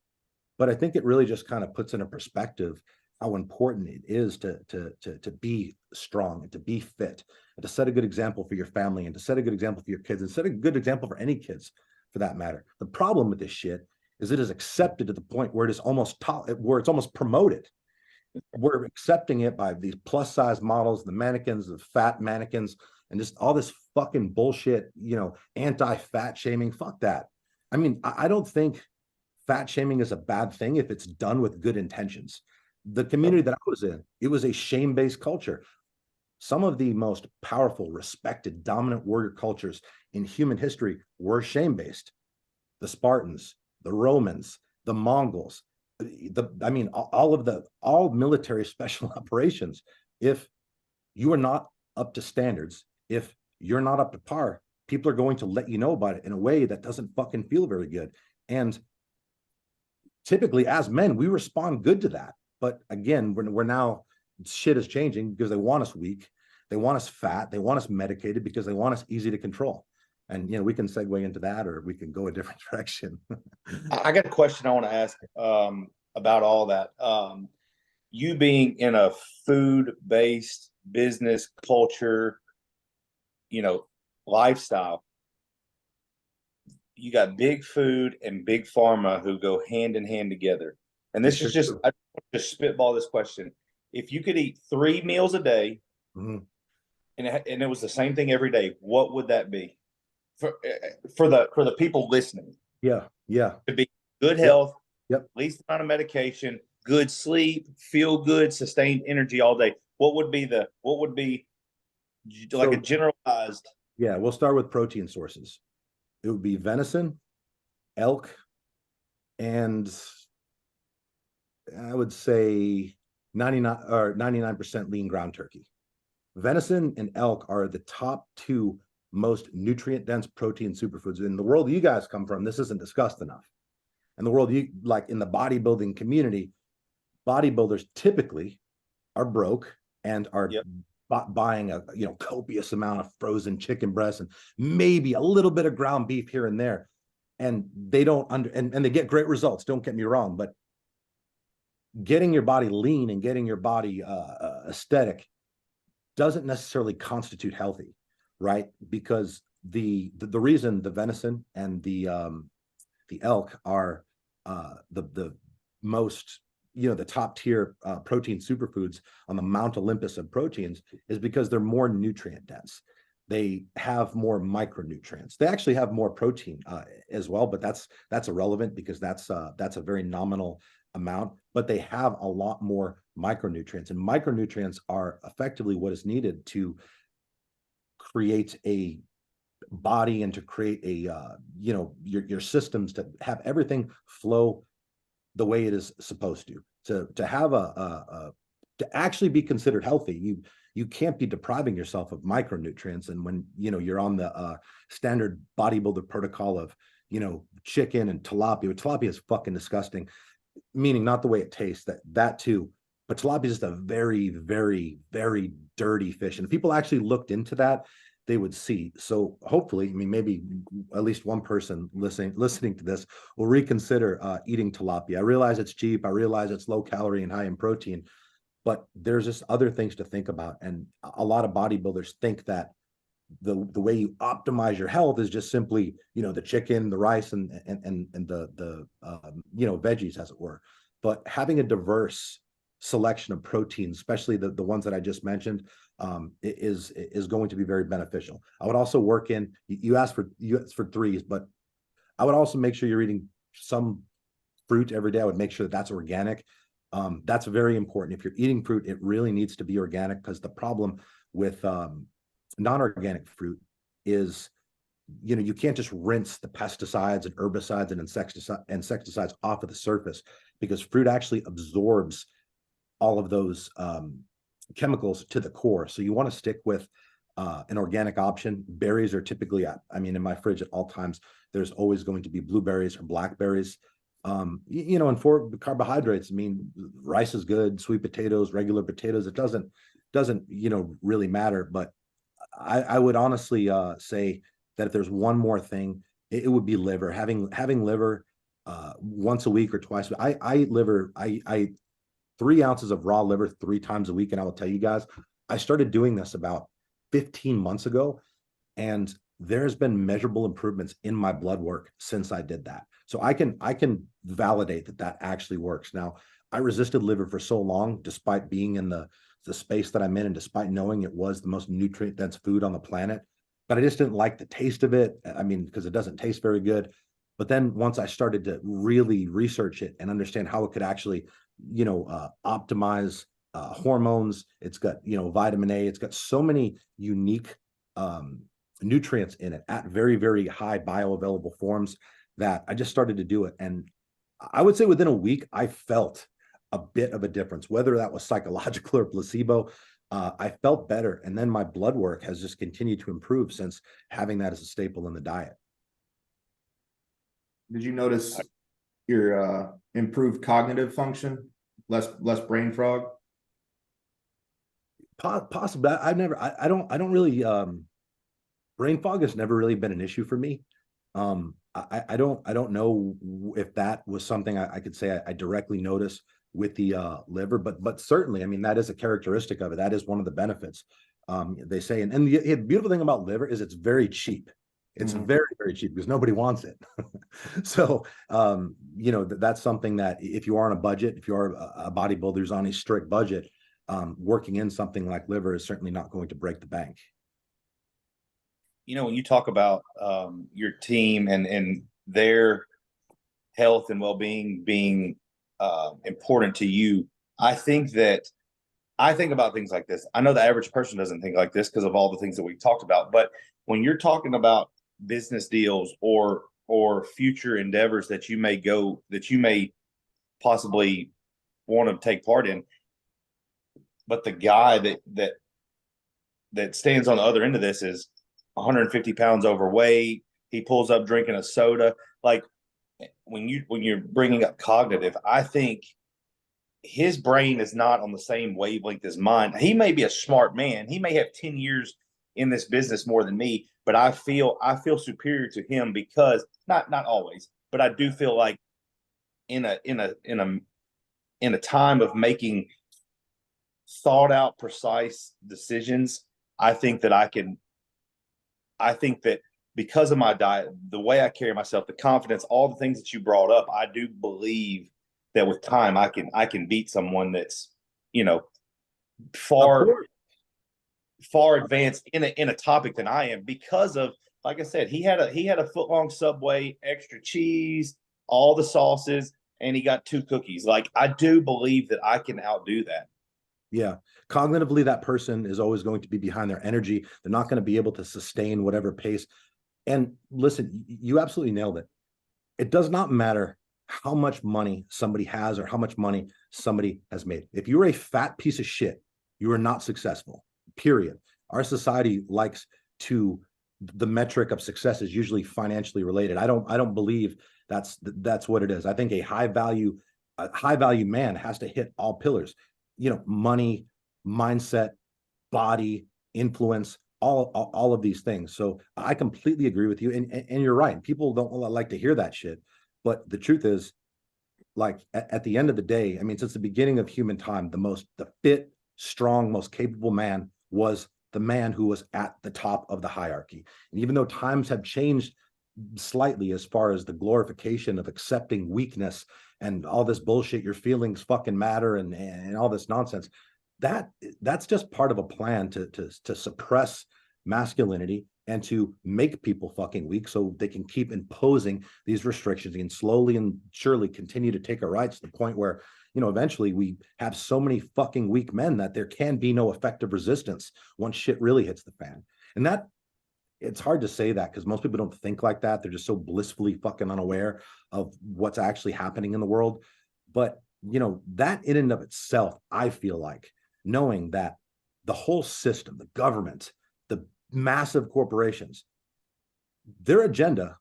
but I think it really just kind of puts into perspective how important it is to be strong and to be fit and to set a good example for your family and to set a good example for your kids and set a good example for any kids for that matter. The problem with this shit is it is accepted to the point where it is almost where it's almost promoted. We're accepting it by these plus size models, the mannequins, the fat mannequins, and just all this fucking bullshit, anti-fat shaming. Fuck that. I mean, I don't think fat shaming is a bad thing if it's done with good intentions. The community that I was in, it was a shame-based culture. Some of the most powerful, respected, dominant warrior cultures in human history were shame-based. The Spartans, the Romans, the Mongols, all military special operations. If you are not up to standards, if you're not up to par, people are going to let you know about it in a way that doesn't fucking feel very good. And typically as men, we respond good to that. But again, we're now, shit is changing because they want us weak. They want us fat. They want us medicated because they want us easy to control. And, we can segue into that or we can go a different direction. I got a question I want to ask about all that. You being in a food-based business culture, lifestyle, you got big food and big pharma who go hand in hand together. And this is just, I just spitball this question. If you could eat 3 meals a day, mm-hmm. and it was the same thing every day, what would that be for the people listening? Yeah. To be good health, yep. Least amount of medication, good sleep, feel good, sustained energy all day. What would be like a generalized? Yeah, we'll start with protein sources. It would be venison, elk, and I would say 99% lean ground turkey. Venison and elk are the top 2 most nutrient-dense protein superfoods. In the world you guys come from, this isn't discussed enough. In the world in the bodybuilding community, bodybuilders typically are broke and are buying a copious amount of frozen chicken breasts and maybe a little bit of ground beef here and there. And they don't and they get great results, don't get me wrong, but getting your body lean and getting your body aesthetic doesn't necessarily constitute healthy, right? Because the reason the venison and the elk are the most, the top tier protein superfoods on the Mount Olympus of proteins is because they're more nutrient dense. They have more micronutrients. They actually have more protein as well, but that's irrelevant because that's a very nominal amount, but they have a lot more micronutrients, and micronutrients are effectively what is needed to create a body and to create a your systems to have everything flow the way it is supposed to have to actually be considered healthy. You can't be depriving yourself of micronutrients. And when you're on the standard bodybuilder protocol of chicken and tilapia is fucking disgusting, meaning not the way it tastes, that too, but tilapia is just a very, very, very dirty fish. And if people actually looked into that, they would see. So hopefully, maybe at least one person listening to this will reconsider eating tilapia. I realize it's cheap. I realize it's low calorie and high in protein, but there's just other things to think about. And a lot of bodybuilders think that the way you optimize your health is just simply, the chicken, the rice, and the veggies, as it were. But having a diverse selection of proteins, especially the ones that I just mentioned, is going to be very beneficial. I would also work in, you asked for 3s, but I would also make sure you're eating some fruit every day. I would make sure that that's organic. That's very important. If you're eating fruit, it really needs to be organic, because the problem with non-organic fruit is you can't just rinse the pesticides and herbicides and insecticides off of the surface, because fruit actually absorbs all of those chemicals to the core. So you want to stick with an organic option. Berries are typically, I mean, in my fridge at all times, there's always going to be blueberries or blackberries. And for carbohydrates, I mean, rice is good, sweet potatoes, regular potatoes, it doesn't really matter. But I would honestly say that if there's one more thing, it would be liver. Having liver once a week or twice. I eat liver. I eat 3 ounces of raw liver 3 times a week. And I will tell you guys, I started doing this about 15 months ago, and there's been measurable improvements in my blood work since I did that. So I can validate that actually works. Now, I resisted liver for so long, despite being in the space that I'm in, and despite knowing it was the most nutrient dense food on the planet, but I just didn't like the taste of it. I mean, because it doesn't taste very good. But then once I started to really research it and understand how it could actually, optimize hormones, it's got, vitamin A, it's got so many unique nutrients in it at very, very high bioavailable forms, that I just started to do it. And I would say within a week, I felt a bit of a difference, whether that was psychological or placebo. I felt better. And then my blood work has just continued to improve since having that as a staple in the diet. Did you notice your improved cognitive function, less brain fog? Possibly. I don't really, brain fog has never really been an issue for me. I don't know if that was something I could say I directly noticed with the liver, but certainly, I mean, that is a characteristic of it. That is one of the benefits. They say, and the beautiful thing about liver is it's very cheap. It's very, very cheap because nobody wants it. So, that's something that if you are on a budget, if you are a bodybuilder who's on a strict budget, working in something like liver is certainly not going to break the bank. When you talk about your team and their health and well-being being important to you, I think about things like this. I know the average person doesn't think like this because of all the things that we talked about, but when you're talking about business deals or future endeavors that you may possibly want to take part in, but the guy that stands on the other end of this is 150 pounds overweight. He pulls up drinking a soda. Like, when you're bringing up cognitive, I think his brain is not on the same wavelength as mine. He may be a smart man. He may have 10 years in this business more than me, but I feel superior to him because not always, but I do feel like in a time of making thought out, precise decisions, I think that because of my diet, the way I carry myself, the confidence, all the things that you brought up, I do believe that with time I can beat someone that's, far advanced in a topic than I am, because of, like I said, he had a foot-long Subway, extra cheese, all the sauces, and he got 2 cookies. Like, I do believe that I can outdo that. Yeah. Cognitively, that person is always going to be behind their energy. They're not going to be able to sustain whatever pace. And listen, you absolutely nailed it. It does not matter how much money somebody has or how much money somebody has made. If you're a fat piece of shit, you are not successful, period. Our society likes the metric of success is usually financially related. I don't believe that's what it is. I think a high value man has to hit all pillars, money, mindset, body, influence, all of these things. So I completely agree with you. And you're right. People don't like to hear that shit. But the truth is, like, at the end of the day, I mean, since the beginning of human time, the fit, strong, most capable man was the man who was at the top of the hierarchy. And even though times have changed slightly as far as the glorification of accepting weakness and all this bullshit, your feelings fucking matter and all this nonsense, that's just part of a plan to suppress masculinity and to make people fucking weak so they can keep imposing these restrictions and slowly and surely continue to take our rights to the point where, eventually we have so many fucking weak men that there can be no effective resistance once shit really hits the fan. And that, it's hard to say that because most people don't think like that. They're just so blissfully fucking unaware of what's actually happening in the world. But, you know, that in and of itself, I feel like knowing that the whole system, the government, the massive corporations, their agenda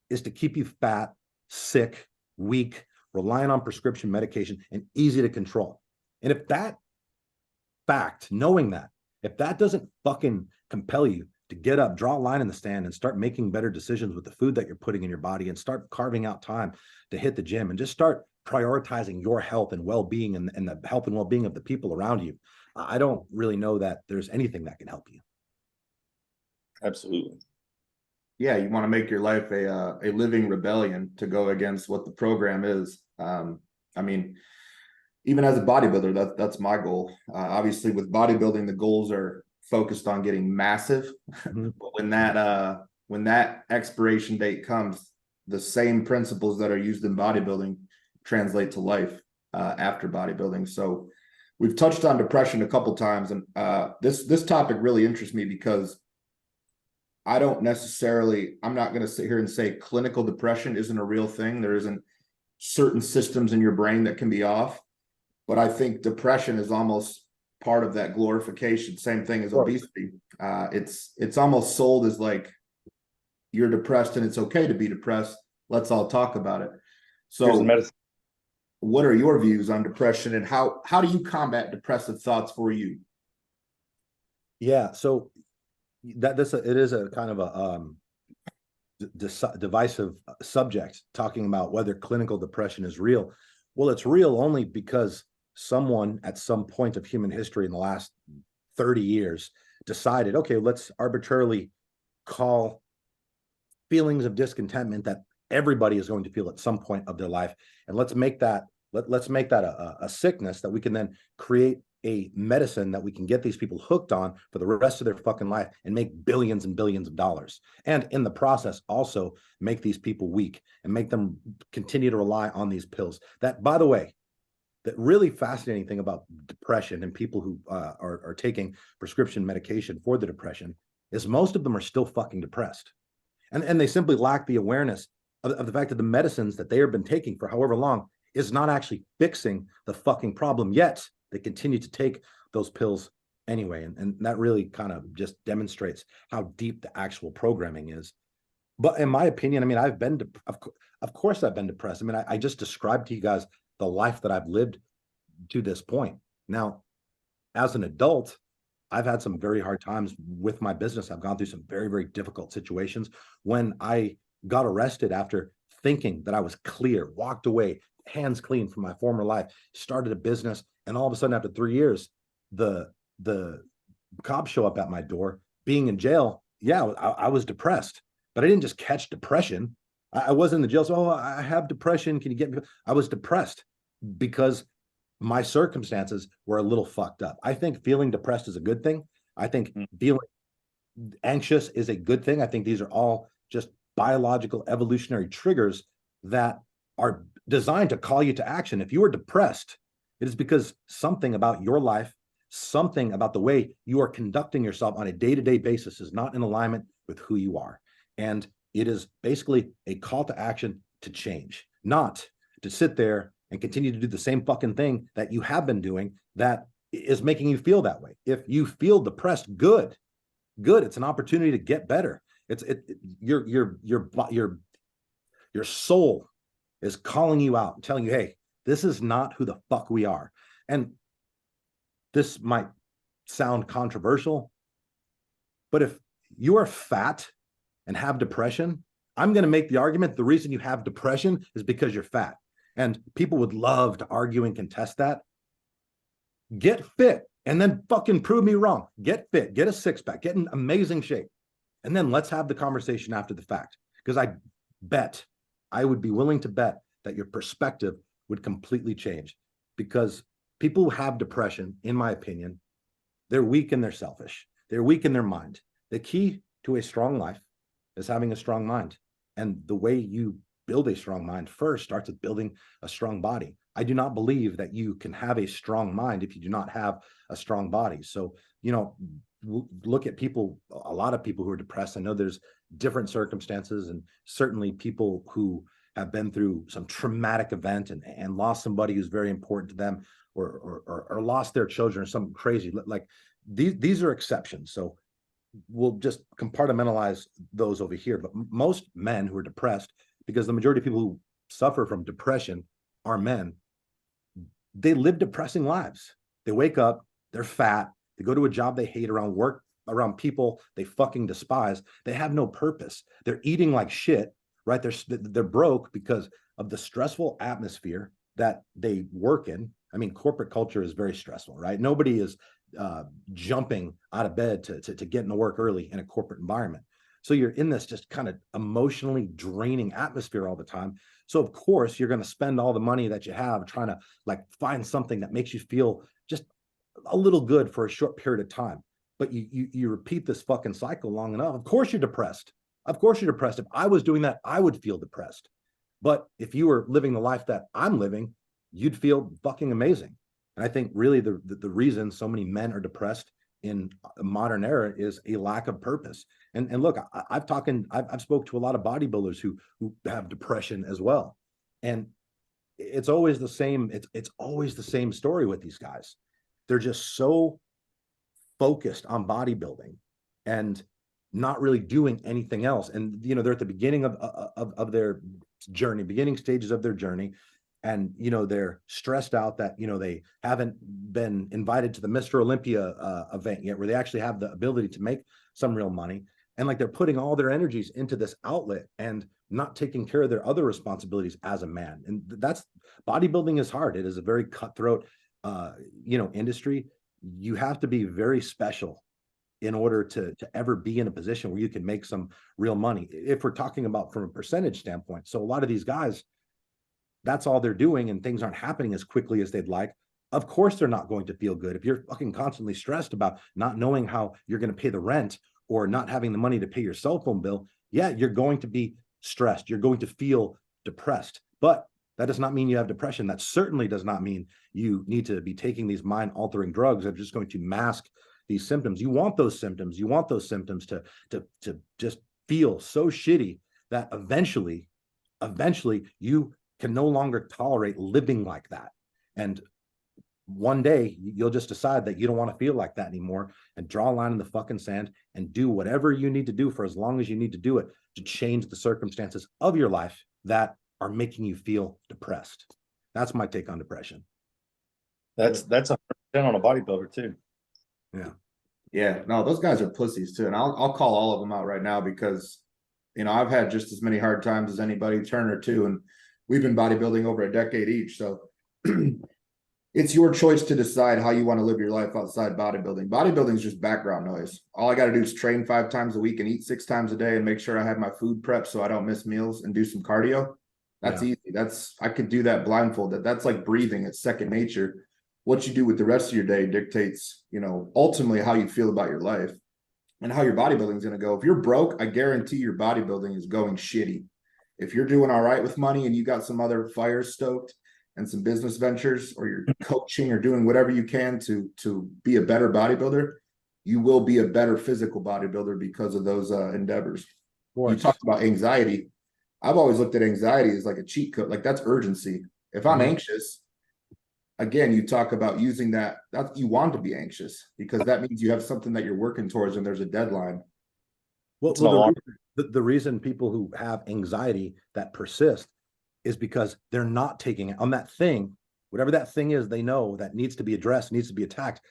is to keep you fat, sick, weak, relying on prescription medication, and easy to control. And if that fact, knowing that, if that doesn't fucking compel you to get up, draw a line in the sand, and start making better decisions with the food that you're putting in your body, and start carving out time to hit the gym, and just start prioritizing your health and well-being and the health and well-being of the people around you, I don't really know that there's anything that can help you. Absolutely. Yeah, you want to make your life a living rebellion to go against what the program is. I mean, even as a bodybuilder, that's my goal. Obviously, with bodybuilding, the goals are focused on getting massive. Mhm. But when that expiration date comes, the same principles that are used in bodybuilding translate to life after bodybuilding. So we've touched on depression a couple times, and this topic really interests me because I'm not going to sit here and say clinical depression isn't a real thing. There isn't certain systems in your brain that can be off, but I think depression is almost part of that glorification. Same thing as obesity. It's almost sold as like, you're depressed and it's okay to be depressed. Let's all talk about it. Here's the So medicine. what are your views on depression, and how do you combat depressive thoughts for you? Yeah, so it is a kind of a divisive subject, talking about whether clinical depression is real. Well, it's real only because someone at some point of human history in the last 30 years decided, okay, let's arbitrarily call feelings of discontentment that everybody is going to feel at some point of their life, and let's make that a sickness that we can then create a medicine that we can get these people hooked on for the rest of their fucking life and make billions and billions of dollars. And in the process, also make these people weak and make them continue to rely on these pills. That, by the way, the really fascinating thing about depression and people who are taking prescription medication for the depression is most of them are still fucking depressed. And they simply lack the awareness of the fact that the medicines that they have been taking for however long is not actually fixing the fucking problem, yet they continue to take those pills anyway. And that really kind of just demonstrates how deep the actual programming is. But in my opinion, I mean, of course I've been depressed. I mean, I just described to you guys the life that I've lived to this point. Now, as an adult, I've had some very hard times with my business. I've gone through some very, very difficult situations. When I got arrested after thinking that I was clear, walked away, hands clean from my former life, started a business, and all of a sudden after 3 years, the cops show up at my door, being in jail. Yeah, I was depressed, but I didn't just catch depression. I wasn't in the jail. So, oh, I have depression. Can you get me? I was depressed because my circumstances were a little fucked up. I think feeling depressed is a good thing. I think feeling anxious is a good thing. I think these are all just biological evolutionary triggers that are designed to call you to action. If you are depressed, it is because something about your life, something about the way you are conducting yourself on a day-to-day basis is not in alignment with who you are. And it is basically a call to action to change, not to sit there and continue to do the same fucking thing that you have been doing that is making you feel that way. If you feel depressed, good. It's an opportunity to get better. Your soul is calling you out and telling you, hey, this is not who the fuck we are. And this might sound controversial, but if you are fat and have depression, I'm going to make the argument the reason you have depression is because you're fat. And people would love to argue and contest that. Get fit and then fucking prove me wrong. Get fit, get a six-pack, get in amazing shape. And then let's have the conversation after the fact. Because I would be willing to bet that your perspective would completely change. Because people who have depression, in my opinion, they're weak and they're selfish. They're weak in their mind. The key to a strong life is having a strong mind. And the way you build a strong mind first starts with building a strong body. I do not believe that you can have a strong mind if you do not have a strong body. So, look at people, a lot of people who are depressed. I know there's different circumstances, and certainly people who have been through some traumatic event and lost somebody who's very important to them, or lost their children or something crazy. Like these are exceptions. So we'll just compartmentalize those over here. But most men who are depressed, because the majority of people who suffer from depression are men, they live depressing lives. They wake up, they're fat, they go to a job they hate, around work, around people they fucking despise. They have no purpose. They're eating like shit, right? They're broke because of the stressful atmosphere that they work in. I mean, corporate culture is very stressful, right? Nobody is jumping out of bed to get into work early in a corporate environment. So you're in this just kind of emotionally draining atmosphere all the time. So of course you're going to spend all the money that you have trying to like find something that makes you feel just a little good for a short period of time. But you repeat this fucking cycle long enough. Of course you're depressed. Of course you're depressed. If I was doing that, I would feel depressed. But if you were living the life that I'm living, you'd feel fucking amazing. And I think really the reason so many men are depressed in a modern era is a lack of purpose. And look, I've spoke to a lot of bodybuilders who have depression as well. And it's always the same. It's always the same story with these guys. They're just so focused on bodybuilding and not really doing anything else. And, you know, they're at the beginning of their journey, beginning stages of their journey. And, you know, they're stressed out that, you know, they haven't been invited to the Mr. Olympia event yet, where they actually have the ability to make some real money. And like, they're putting all their energies into this outlet and not taking care of their other responsibilities as a man. And that's, bodybuilding is hard. It is a very cutthroat, you know, industry. You have to be very special in order to ever be in a position where you can make some real money. If we're talking about from a percentage standpoint. So a lot of these guys, that's all they're doing, and things aren't happening as quickly as they'd like. Of course, they're not going to feel good. If you're fucking constantly stressed about not knowing how you're going to pay the rent or not having the money to pay your cell phone bill, yeah, you're going to be stressed. You're going to feel depressed. But that does not mean you have depression. That certainly does not mean you need to be taking these mind-altering drugs that are just going to mask these symptoms. You want those symptoms. You want those symptoms to just feel so shitty that eventually you can no longer tolerate living like that. And one day you'll just decide that you don't want to feel like that anymore and draw a line in the fucking sand and do whatever you need to do for as long as you need to do it to change the circumstances of your life that are making you feel depressed. That's my take on depression. That's 100% on a bodybuilder too. Yeah, no, those guys are pussies too. And I'll call all of them out right now because, you know, I've had just as many hard times as anybody, Turner too. And we've been bodybuilding over a decade each. So it's your choice to decide how you want to live your life outside bodybuilding. Bodybuilding is just background noise. All I got to do is train 5 times a week and eat 6 times a day and make sure I have my food prepped so I don't miss meals and do some cardio. That's easy. I could do that blindfolded. That's like breathing. It's second nature. What you do with the rest of your day dictates, you know, ultimately how you feel about your life and how your bodybuilding is going to go. If you're broke, I guarantee your bodybuilding is going shitty. If you're doing all right with money and you got some other fires stoked and some business ventures, or you're coaching or doing whatever you can to be a better bodybuilder, you will be a better physical bodybuilder because of those endeavors. You talked about anxiety. I've always looked at anxiety as like a cheat code. Like, that's urgency. If I'm anxious, again, you talk about using that you want to be anxious because that means you have something that you're working towards and there's a deadline. Well, the reason people who have anxiety that persist is because they're not taking it on that thing, whatever that thing is, they know that needs to be addressed, needs to be attacked.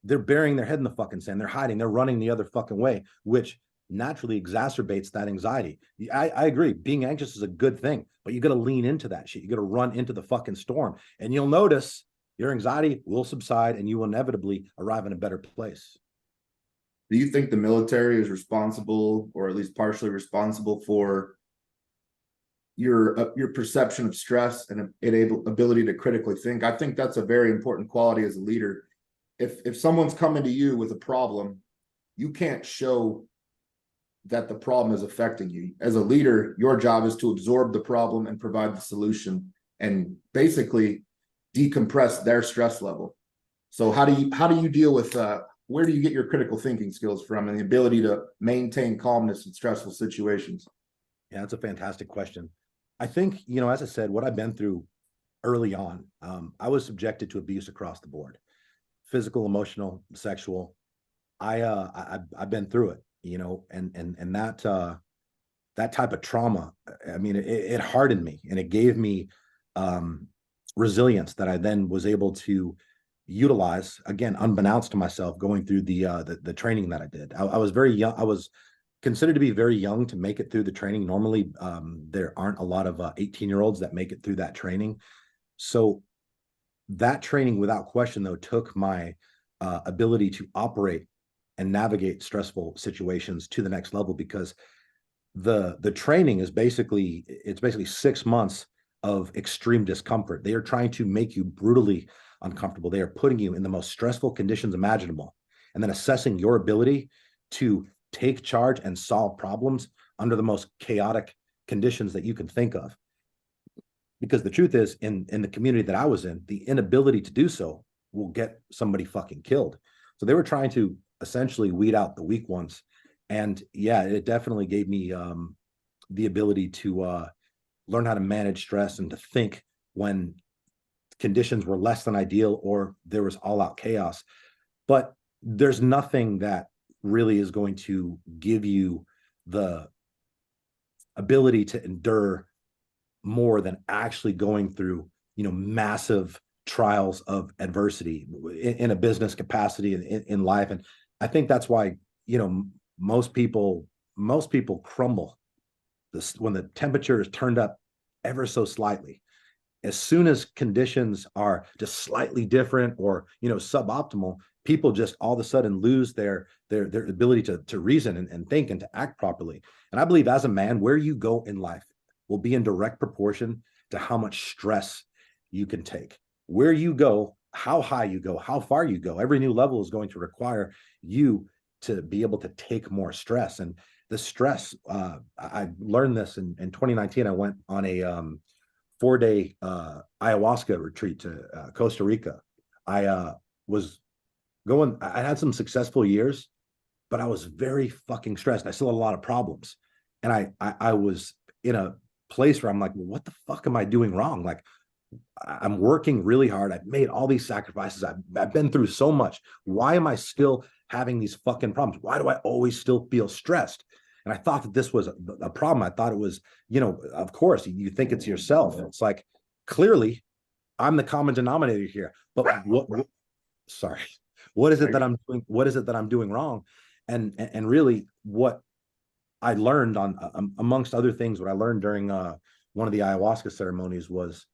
They're burying their head in the fucking sand. They're hiding. They're running the other fucking way, which naturally exacerbates that anxiety. I agree. Being anxious is a good thing, but you got to lean into that shit. You got to run into the fucking storm, and you'll notice your anxiety will subside and you will inevitably arrive in a better place. Do you think the military is responsible, or at least partially responsible, for your perception of stress and ability to critically think? I think that's a very important quality as a leader. If someone's coming to you with a problem, you can't show that the problem is affecting you. As a leader, your job is to absorb the problem and provide the solution and basically decompress their stress level. So how do you deal with where do you get your critical thinking skills from and the ability to maintain calmness in stressful situations? Yeah, that's a fantastic question. I think, as I said, what I've been through early on, I was subjected to abuse across the board, physical, emotional, sexual. I've been through it, and that type of trauma, I mean, it hardened me and it gave me resilience that I then was able to utilize, again, unbeknownst to myself, going through the training that I did. I was very young. I was considered to be very young to make it through the training. Normally, there aren't a lot of 18-year-olds that make it through that training. So that training, without question, though, took my ability to operate and navigate stressful situations to the next level, because the training is basically 6 months of extreme discomfort. They are trying to make you brutally uncomfortable. They are putting you in the most stressful conditions imaginable, and then assessing your ability to take charge and solve problems under the most chaotic conditions that you can think of. Because the truth is, in the community that I was in, the inability to do so will get somebody fucking killed. So they were trying to essentially weed out the weak ones. And yeah, it definitely gave me the ability to learn how to manage stress and to think when conditions were less than ideal or there was all out chaos. But there's nothing that really is going to give you the ability to endure more than actually going through, massive trials of adversity in a business capacity and in life. And I think that's why, most people crumble when the temperature is turned up ever so slightly. As soon as conditions are just slightly different or, suboptimal, people just all of a sudden lose their ability to reason and think and to act properly. And I believe as a man, where you go in life will be in direct proportion to how much stress you can take. Where you go, how high you go, how far you go, every new level is going to require you to be able to take more stress. And the stress, I learned this in 2019. I went on a 4-day ayahuasca retreat to Costa Rica. I had some successful years, but I was very fucking stressed. I still had a lot of problems. And I was in a place where I'm like, well, what the fuck am I doing wrong? Like, I'm working really hard. I've made all these sacrifices. I've been through so much. Why am I still having these fucking problems? Why do I always still feel stressed? And I thought that this was a problem. I thought it was, of course, you think it's yourself. It's like, clearly, I'm the common denominator here. But what is it that I'm doing? What is it that I'm doing wrong? And really, what I learned amongst other things, what I learned during one of the ayahuasca ceremonies was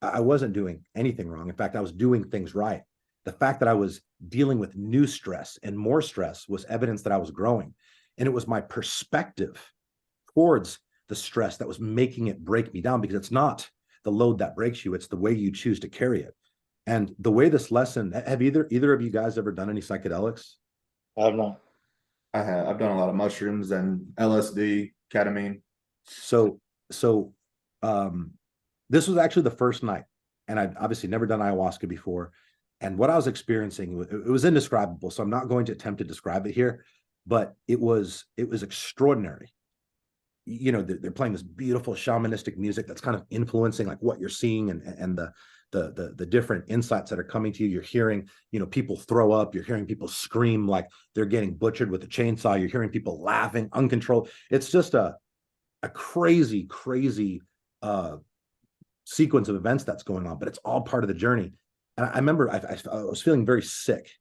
I wasn't doing anything wrong. In fact, I was doing things right. The fact that I was dealing with new stress and more stress was evidence that I was growing. And it was my perspective towards the stress that was making it break me down, because it's not the load that breaks you, it's the way you choose to carry it. And the way this lesson, have either of you guys ever done any psychedelics? I have not. I have. I've done a lot of mushrooms and LSD, ketamine. So this was actually the first night, and I'd obviously never done ayahuasca before. And what I was experiencing, it was indescribable. So I'm not going to attempt to describe it here, but it was extraordinary. They're playing this beautiful shamanistic music that's kind of influencing like what you're seeing and the different insights that are coming to you. You're hearing, people throw up. You're hearing people scream like they're getting butchered with a chainsaw. You're hearing people laughing uncontrolled. It's just a crazy sequence of events that's going on, but it's all part of the journey. And I remember I was feeling very sick,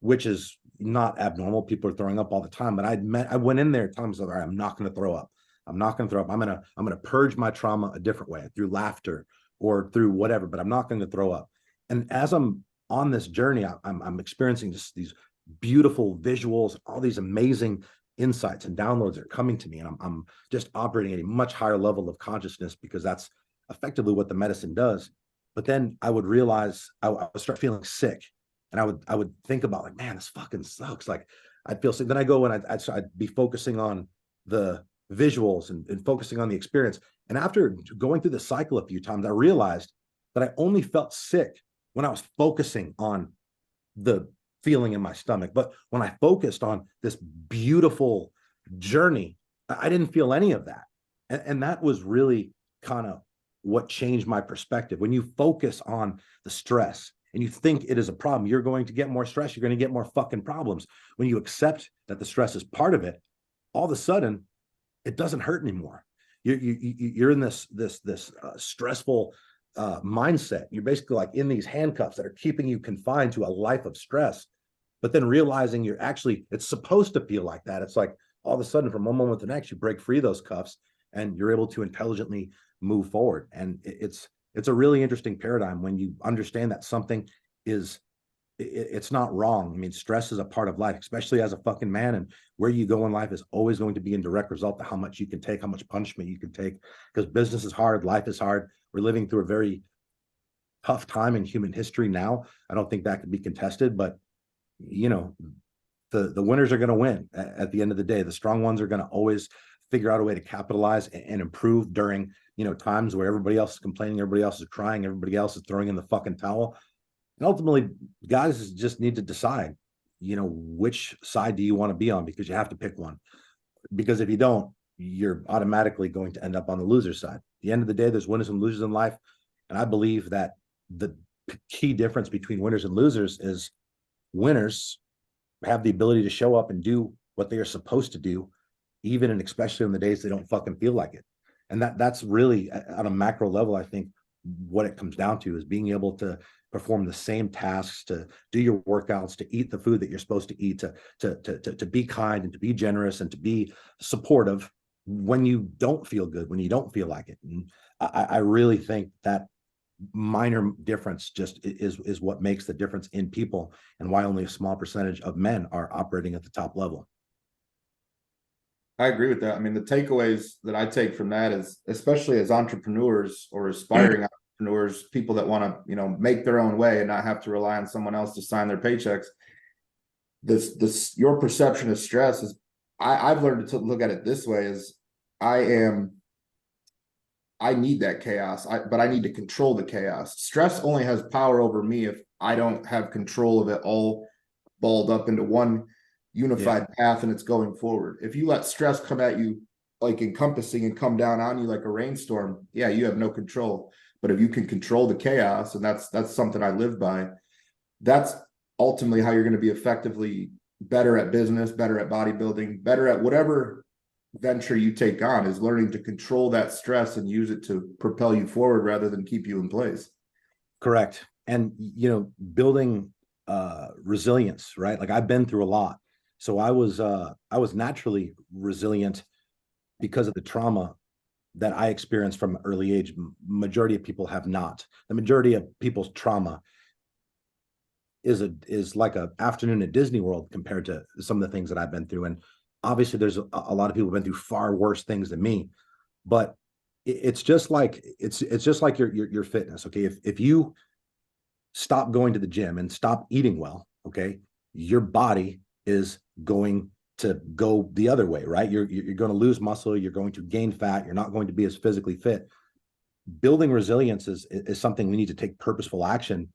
which is not abnormal. People are throwing up all the time, but I went in there telling myself, all right, I'm not going to throw up. I'm not going to throw up. I'm going to purge my trauma a different way, through laughter or through whatever, but I'm not going to throw up. And as I'm on this journey, I'm experiencing just these beautiful visuals, all these amazing insights and downloads are coming to me. And I'm just operating at a much higher level of consciousness, because that's effectively what the medicine does. But then I would realize I would start feeling sick, and I would think about like, man, this fucking sucks. Like, I'd feel sick. Then I go and I'd be focusing on the visuals and focusing on the experience. And after going through the cycle a few times, I realized that I only felt sick when I was focusing on the feeling in my stomach. But when I focused on this beautiful journey, I didn't feel any of that. And that was really kind of what changed my perspective. When you focus on the stress and you think it is a problem, you're going to get more stress. You're going to get more fucking problems. When you accept that the stress is part of it, all of a sudden, it doesn't hurt anymore. You're in this stressful mindset. You're basically like in these handcuffs that are keeping you confined to a life of stress. But then realizing you're actually, it's supposed to feel like that. It's like all of a sudden, from one moment to the next, you break free of those cuffs and you're able to intelligently move forward. And it's a really interesting paradigm when you understand that something is, it's not wrong. I mean, stress is a part of life, especially as a fucking man. And where you go in life is always going to be in direct result to how much you can take, how much punishment you can take, because business is hard, life is hard. We're living through a very tough time in human history now. I don't think that could be contested, but you know, the winners are going to win at the end of the day. The strong ones are going to always figure out a way to capitalize and improve during, you know, times where everybody else is complaining, everybody else is crying, everybody else is throwing in the fucking towel. And ultimately, guys just need to decide, you know, which side do you want to be on, because you have to pick one. Because if you don't, you're automatically going to end up on the loser side. At the end of the day, there's winners and losers in life. And I believe that the key difference between winners and losers is winners have the ability to show up and do what they are supposed to do, even and especially on the days they don't fucking feel like it. And that's really on a macro level, I think what it comes down to is being able to perform the same tasks, to do your workouts, to eat the food that you're supposed to eat, to be kind and to be generous and to be supportive when you don't feel good, when you don't feel like it. And I really think that minor difference just is what makes the difference in people, and why only a small percentage of men are operating at the top level. I agree with that. I mean, the takeaways that I take from that is, especially as entrepreneurs or aspiring entrepreneurs, people that want to, you know, make their own way and not have to rely on someone else to sign their paychecks. This your perception of stress is, I've learned to look at it this way: is I need that chaos, but I need to control the chaos. Stress only has power over me if I don't have control of it all balled up into one unified path and it's going forward. If you let stress come at you like encompassing and come down on you like a rainstorm, yeah, you have no control. But if you can control the chaos, and that's something I live by, that's ultimately how you're going to be effectively better at business, better at bodybuilding, better at whatever venture you take on, is learning to control that stress and use it to propel you forward rather than keep you in place. Correct. And, you know, building resilience, right? Like I've been through a lot. So I was naturally resilient because of the trauma that I experienced from an early age. Majority of people have not. The majority of people's trauma is like an afternoon at Disney World compared to some of the things that I've been through. And obviously there's a lot of people who've been through far worse things than me, but it's just like your fitness. Okay. If you stop going to the gym and stop eating well, okay, your body is going to go the other way, right? You're going to lose muscle, you're going to gain fat, you're not going to be as physically fit. Building resilience is something we need to take purposeful action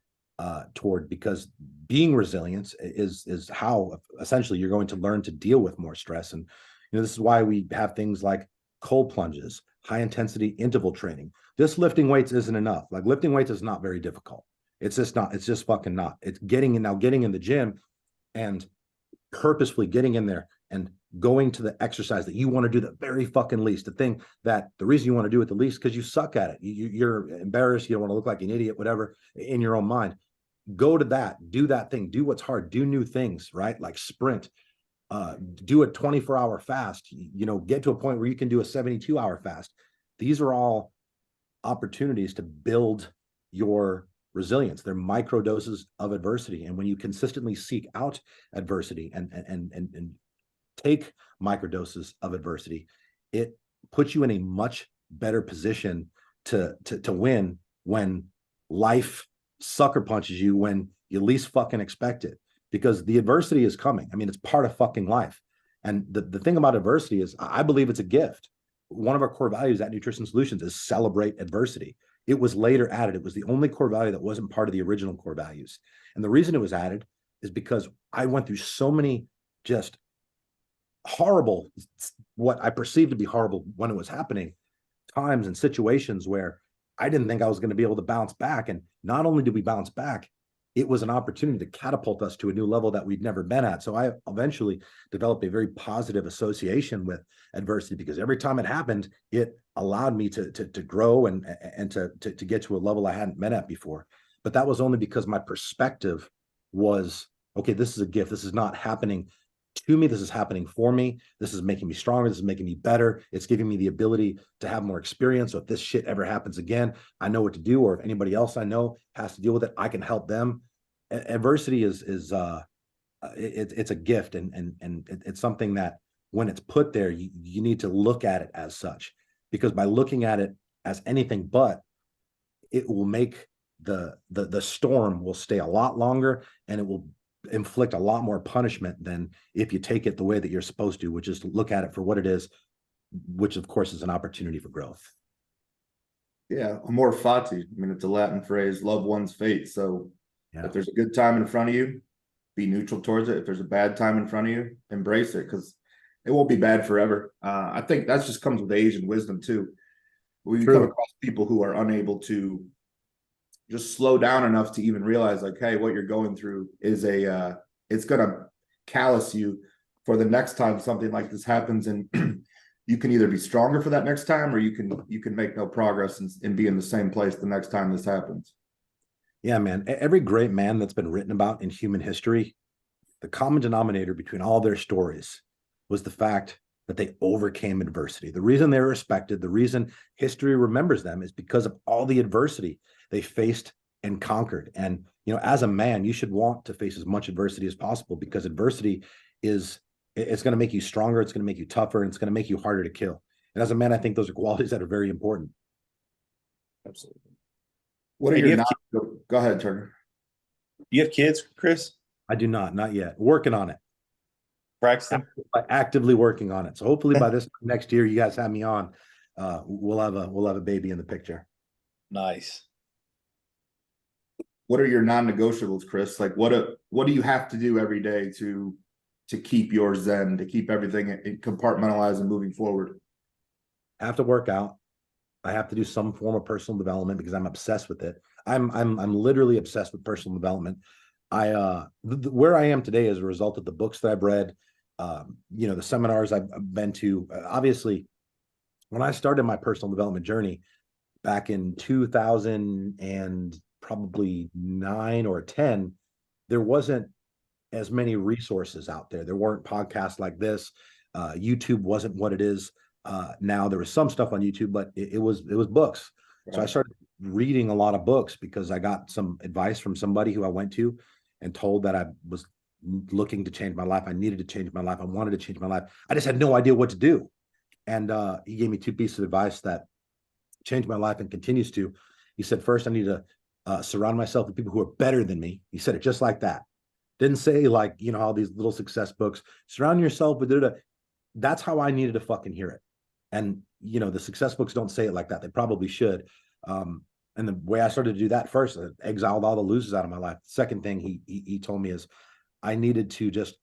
toward, because being resilient is how essentially you're going to learn to deal with more stress. And you know, this is why we have things like cold plunges, high intensity interval training. Just lifting weights isn't enough. Like lifting weights is not very difficult. It's just fucking not. It's getting in the gym and purposefully getting in there and going to the exercise that you want to do the very fucking least, the reason you want to do it the least because you suck at it. You're embarrassed, you don't want to look like an idiot, whatever, in your own mind. Go to that, do that thing, do what's hard, do new things, right? Like sprint, do a 24-hour fast, you know, get to a point where you can do a 72-hour fast. These are all opportunities to build your resilience. They're micro doses of adversity. And when you consistently seek out adversity and take micro doses of adversity, it puts you in a much better position to win when life sucker punches you when you least fucking expect it, because the adversity is coming. I mean, it's part of fucking life. And the thing about adversity is I believe it's a gift. One of our core values at Nutrition Solutions is celebrate adversity. It was later added. It was the only core value that wasn't part of the original core values. And the reason it was added is because I went through so many just horrible, what I perceived to be horrible when it was happening, times and situations where I didn't think I was going to be able to bounce back. And not only did we bounce back, it was an opportunity to catapult us to a new level that we'd never been at. So I eventually developed a very positive association with adversity, because every time it happened, it allowed me to grow and to get to a level I hadn't been at before. But that was only because my perspective was, okay, this is a gift. This is not happening to me. This is happening for me. This is making me stronger. This is making me better. It's giving me the ability to have more experience. So if this shit ever happens again, I know what to do. Or if anybody else I know has to deal with it, I can help them. Adversity is it's a gift, and it's something that when it's put there, you need to look at it as such, because by looking at it as anything but, it will make the storm will stay a lot longer, and it will inflict a lot more punishment than if you take it the way that you're supposed to, which is to look at it for what it is, which of course is an opportunity for growth. Yeah, amor fati. I mean, it's a Latin phrase, love one's fate. So if there's a good time in front of you, be neutral towards it. If there's a bad time in front of you, embrace it, because it won't be bad forever. I think that just comes with age and wisdom too. We come across people who are unable to just slow down enough to even realize, like, hey, what you're going through is it's gonna callous you for the next time something like this happens, and you can either be stronger for that next time, or you can make no progress and be in the same place the next time this happens. Yeah, man. Every great man that's been written about in human history, the common denominator between all their stories was the fact that they overcame adversity. The reason they're respected, the reason history remembers them, is because of all the adversity they faced and conquered. And, you know, as a man, you should want to face as much adversity as possible, because adversity it's going to make you stronger. It's going to make you tougher, and it's going to make you harder to kill. And as a man, I think those are qualities that are very important. Absolutely. What are your go ahead, Turner. Do you have kids, Chris? I do not yet. Working on it. Braxton? Actively working on it. So hopefully by this next year, you guys have me on. We'll have a baby in the picture. Nice. What are your non-negotiables, Chris? Like, what do you have to do every day to keep your zen, to keep everything compartmentalized and moving forward? I have to work out. I have to do some form of personal development because I'm obsessed with it. I'm literally obsessed with personal development. Where I am today is a result of the books that I've read, you know, the seminars I've been to. Obviously, when I started my personal development journey back in 2000 and probably 9 or 10, there wasn't as many resources out there. There weren't podcasts like this. YouTube wasn't what it is now. There was some stuff on YouTube, but it was books. Right. So I started reading a lot of books because I got some advice from somebody who I went to and told that I was looking to change my life. I needed to change my life. I wanted to change my life. I just had no idea what to do. And he gave me 2 pieces of advice that changed my life and continues to. He said, first, I need to surround myself with people who are better than me. He said it just like that. Didn't say, like, you know, all these little success books, surround yourself with it. That's how I needed to fucking hear it. And, you know, the success books don't say it like that. They probably should. And the way I started to do that, first, I exiled all the losers out of my life. The second thing he told me is I needed to just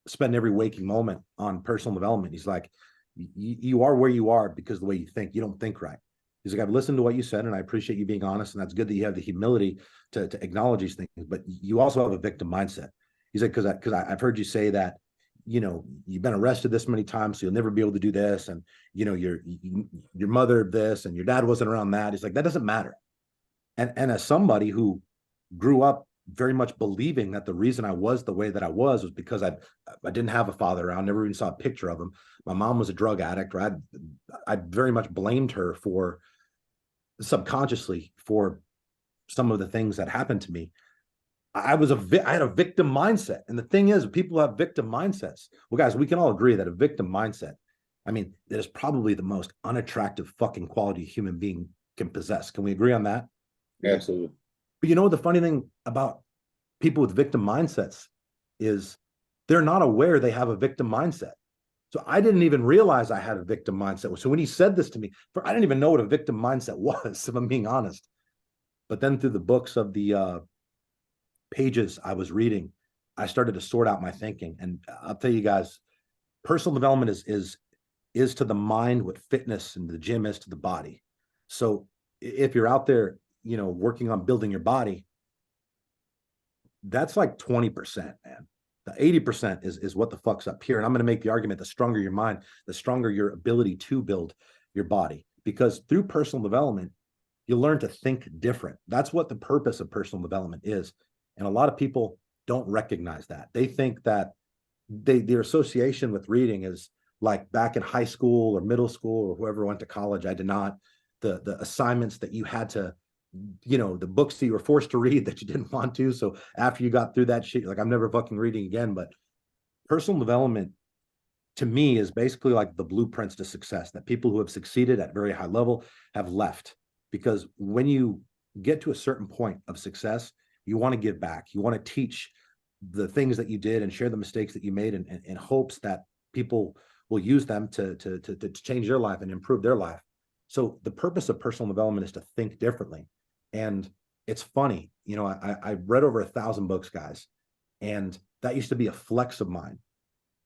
spend every waking moment on personal development. He's like, you are where you are because of the way you think. You don't think right. He's like, I've listened to what you said, and I appreciate you being honest, and that's good that you have the humility to acknowledge these things, but you also have a victim mindset. He's like, because I've heard you say that, you know, you've been arrested this many times, so you'll never be able to do this, and, you know, your mother this, and your dad wasn't around that. He's like, that doesn't matter. And as somebody who grew up very much believing that the reason I was the way that I was because I didn't have a father around, never even saw a picture of him. My mom was a drug addict, right? I very much blamed her for subconsciously for some of the things that happened to me. I had a victim mindset. And the thing is, people have victim mindsets. Well, guys, we can all agree that a victim mindset, I mean, that is probably the most unattractive fucking quality a human being can possess. Can we agree on that? Absolutely. But you know, the funny thing about people with victim mindsets is they're not aware they have a victim mindset. So I didn't even realize I had a victim mindset. So when he said this to me, I didn't even know what a victim mindset was, if I'm being honest. But then through the books of the pages I was reading, I started to sort out my thinking. And I'll tell you guys, personal development is to the mind what fitness and the gym is to the body. So if you're out there, working on building your body, that's like 20%, man. The 80% is what the fuck's up here. And I'm going to make the argument, the stronger your mind, the stronger your ability to build your body. Because through personal development, you learn to think different. That's what the purpose of personal development is. And a lot of people don't recognize that. They think that their association with reading is like back in high school or middle school or whoever went to college. I did not. The assignments that you had to, the books that you were forced to read that you didn't want to. So after you got through that shit, you're like, I'm never fucking reading again. But personal development to me is basically like the blueprints to success that people who have succeeded at very high level have left. Because when you get to a certain point of success, you want to give back. You want to teach the things that you did and share the mistakes that you made in hopes that people will use them to change their life and improve their life. So the purpose of personal development is to think differently. And it's funny, I read over 1,000 books, guys, and that used to be a flex of mine.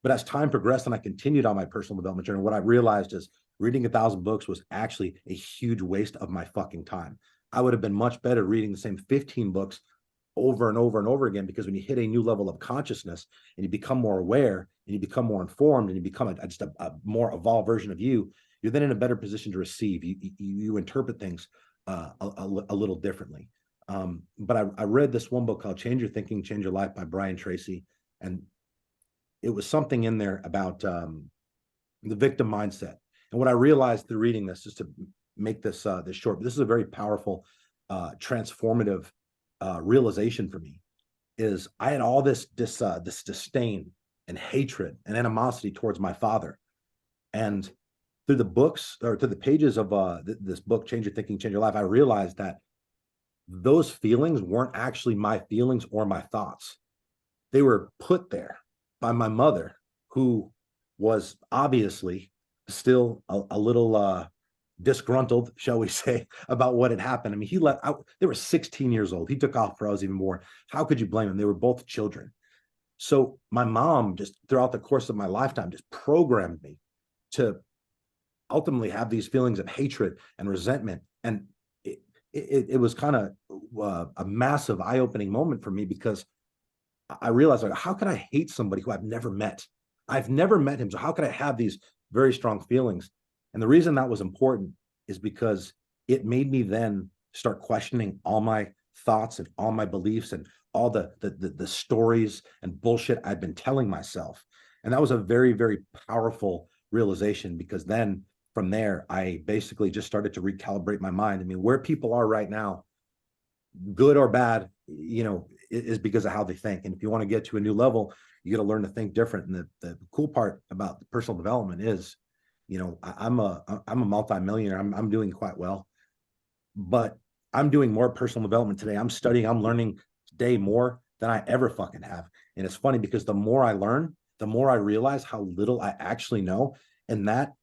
But as time progressed and I continued on my personal development journey, what I realized is reading 1,000 books was actually a huge waste of my fucking time. I would have been much better reading the same 15 books over and over and over again, because when you hit a new level of consciousness and you become more aware and you become more informed and you become just a more evolved version of you, you're then in a better position to receive. You interpret things a little differently. But I read this one book called Change Your Thinking, Change Your Life by Brian Tracy. And it was something in there about the victim mindset. And what I realized through reading this, just to make this short, but this is a very powerful, transformative realization for me, is I had all this disdain and hatred and animosity towards my father. And through the books, or through the pages of this book, Change Your Thinking, Change Your Life, I realized that those feelings weren't actually my feelings or my thoughts. They were put there by my mother, who was obviously still a little disgruntled, shall we say, about what had happened. I mean, they were 16 years old. He took off before I was even born. How could you blame him? They were both children. So my mom, just throughout the course of my lifetime, just programmed me to ultimately have these feelings of hatred and resentment. And it was kind of a massive eye-opening moment for me, because I realized, like, how could I hate somebody who I've never met? I've never met him. So how could I have these very strong feelings? And the reason that was important is because it made me then start questioning all my thoughts and all my beliefs and all the stories and bullshit I've been telling myself. And that was a very, very powerful realization, because then from there, I basically just started to recalibrate my mind. I mean, where people are right now, good or bad, is because of how they think. And if you want to get to a new level, you got to learn to think different. And the cool part about personal development is, I'm a multimillionaire. I'm doing quite well, but I'm doing more personal development today. I'm studying, I'm learning today more than I ever fucking have. And it's funny, because the more I learn, the more I realize how little I actually know. And that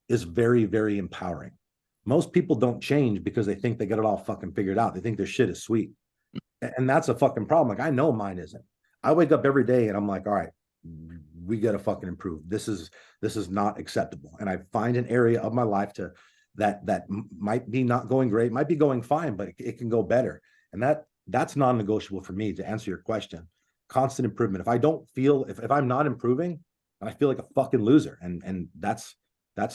is very, very empowering. Most people don't change because they think they got it all fucking figured out. They think their shit is sweet. And that's a fucking problem. Like, I know mine isn't. I wake up every day and I'm like, all right, we got to fucking improve. This is not acceptable. And I find an area of my life that might be not going great, might be going fine, but it can go better. And that's non-negotiable for me, to answer your question. Constant improvement. If I'm not improving, I feel like a fucking loser. And that's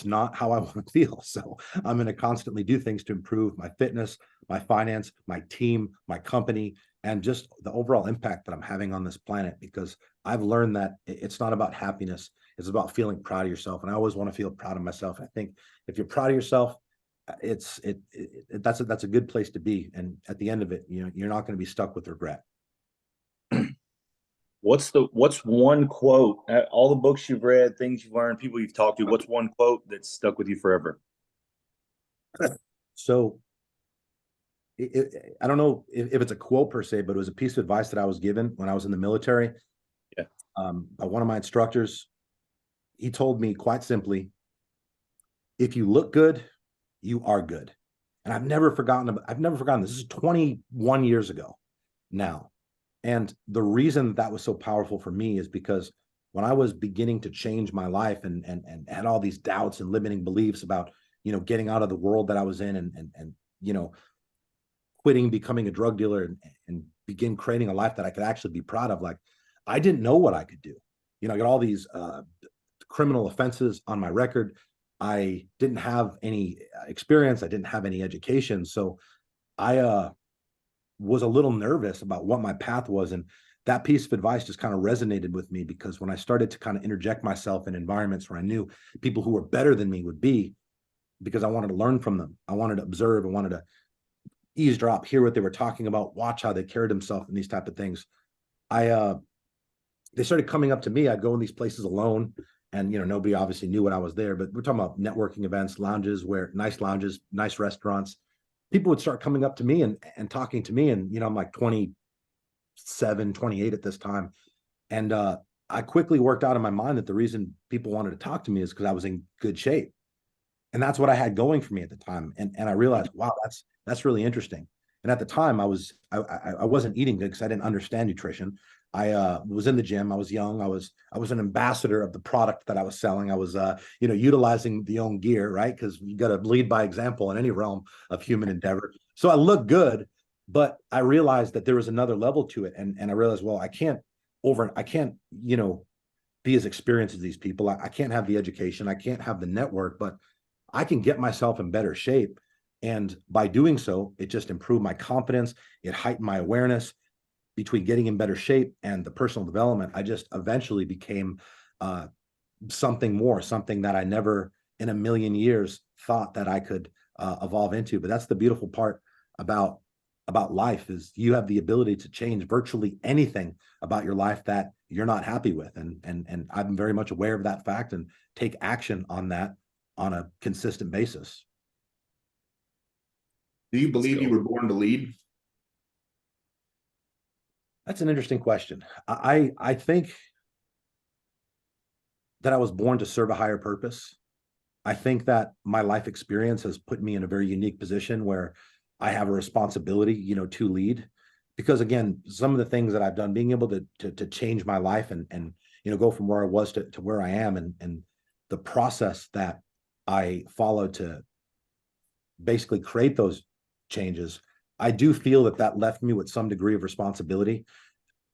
not how I want to feel. So I'm going to constantly do things to improve my fitness, my finance, my team, my company, and just the overall impact that I'm having on this planet, because I've learned that it's not about happiness. It's about feeling proud of yourself. And I always want to feel proud of myself. And I think if you're proud of yourself, that's a good place to be. And at the end of it, you're not going to be stuck with regret. What's one quote, all the books you've read, things you've learned, people you've talked to, what's one quote that's stuck with you forever? So I don't know if it's a quote per se, but it was a piece of advice that I was given when I was in the military. Yeah. By one of my instructors. He told me quite simply, if you look good, you are good. And I've never forgotten this. This is 21 years ago now. And the reason that was so powerful for me is because when I was beginning to change my life and had all these doubts and limiting beliefs about, getting out of the world that I was in and quitting becoming a drug dealer and begin creating a life that I could actually be proud of, like, I didn't know what I could do. I got all these criminal offenses on my record. I didn't have any experience. I didn't have any education. So I was a little nervous about what my path was. And that piece of advice just kind of resonated with me, because when I started to kind of interject myself in environments where I knew people who were better than me would be, because I wanted to learn from them. I wanted to observe. I wanted to eavesdrop, hear what they were talking about, watch how they carried themselves and these type of things. They started coming up to me. I'd go in these places alone, and nobody obviously knew when I was there, but we're talking about networking events, lounges, nice restaurants. People would start coming up to me and talking to me. And, I'm like 27, 28 at this time. And I quickly worked out in my mind that the reason people wanted to talk to me is because I was in good shape. And that's what I had going for me at the time. And I realized, wow, that's really interesting. And at the time I wasn't eating good because I didn't understand nutrition. I was in the gym. I was young. I was an ambassador of the product that I was selling. I was, utilizing the own gear, right? Because you got to lead by example in any realm of human endeavor. So I looked good, but I realized that there was another level to it. And I realized, well, I can't, be as experienced as these people. I can't have the education. I can't have the network, but I can get myself in better shape. And by doing so, it just improved my confidence. It heightened my awareness. Between getting in better shape and the personal development, I just eventually became something that I never in a million years thought that I could evolve into. But that's the beautiful part about life, is you have the ability to change virtually anything about your life that you're not happy with. And I'm very much aware of that fact and take action on that on a consistent basis. Do you believe you were born to lead? That's an interesting question. I think that I was born to serve a higher purpose. I think that my life experience has put me in a very unique position where I have a responsibility, to lead. Because again, some of the things that I've done, being able to change my life and go from where I was to where I am, and the process that I followed to basically create those changes, I do feel that left me with some degree of responsibility,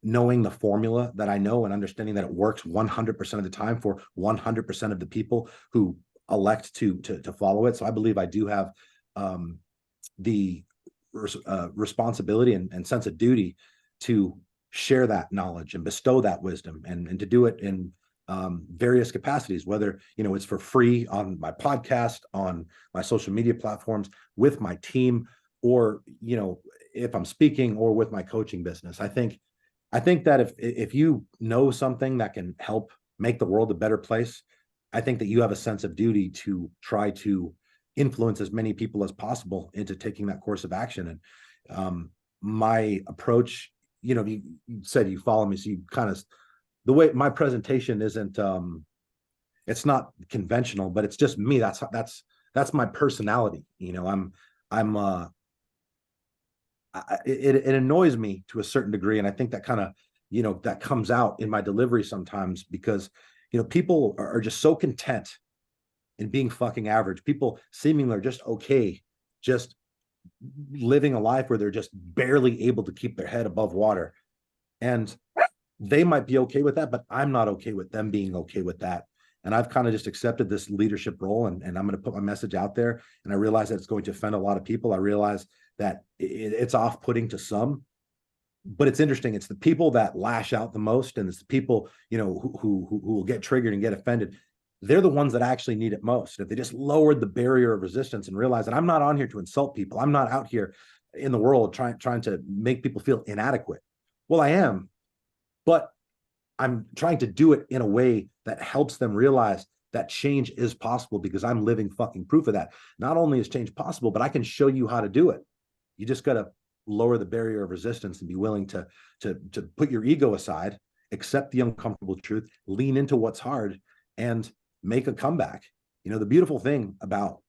knowing the formula that I know and understanding that it works 100% of the time for 100% of the people who elect to follow it. So I believe I do have the responsibility and sense of duty to share that knowledge and bestow that wisdom, and to do it in various capacities, whether it's for free on my podcast, on my social media platforms, with my team, or if I'm speaking, or with my coaching business. I think that if you know something that can help make the world a better place, I think that you have a sense of duty to try to influence as many people as possible into taking that course of action. And my approach, you said you follow me, so you kind of, the way my presentation isn't, it's not conventional, but it's just me. That's my personality. It annoys me to a certain degree. And I think that kind of, that comes out in my delivery sometimes, because, people are just so content in being fucking average. People seemingly are just okay, just living a life where they're just barely able to keep their head above water. And they might be okay with that, but I'm not okay with them being okay with that. And I've kind of just accepted this leadership role, and I'm going to put my message out there. And I realize that it's going to offend a lot of people. I realize that it's off-putting to some, but it's interesting. It's the people that lash out the most, and it's the people, who will get triggered and get offended. They're the ones that actually need it most. If they just lowered the barrier of resistance and realize that I'm not on here to insult people. I'm not out here in the world trying to make people feel inadequate. Well, I am, but I'm trying to do it in a way that helps them realize that change is possible, because I'm living fucking proof of that. Not only is change possible, but I can show you how to do it. You just got to lower the barrier of resistance and be willing to put your ego aside, accept the uncomfortable truth, lean into what's hard, and make a comeback. The beautiful thing about,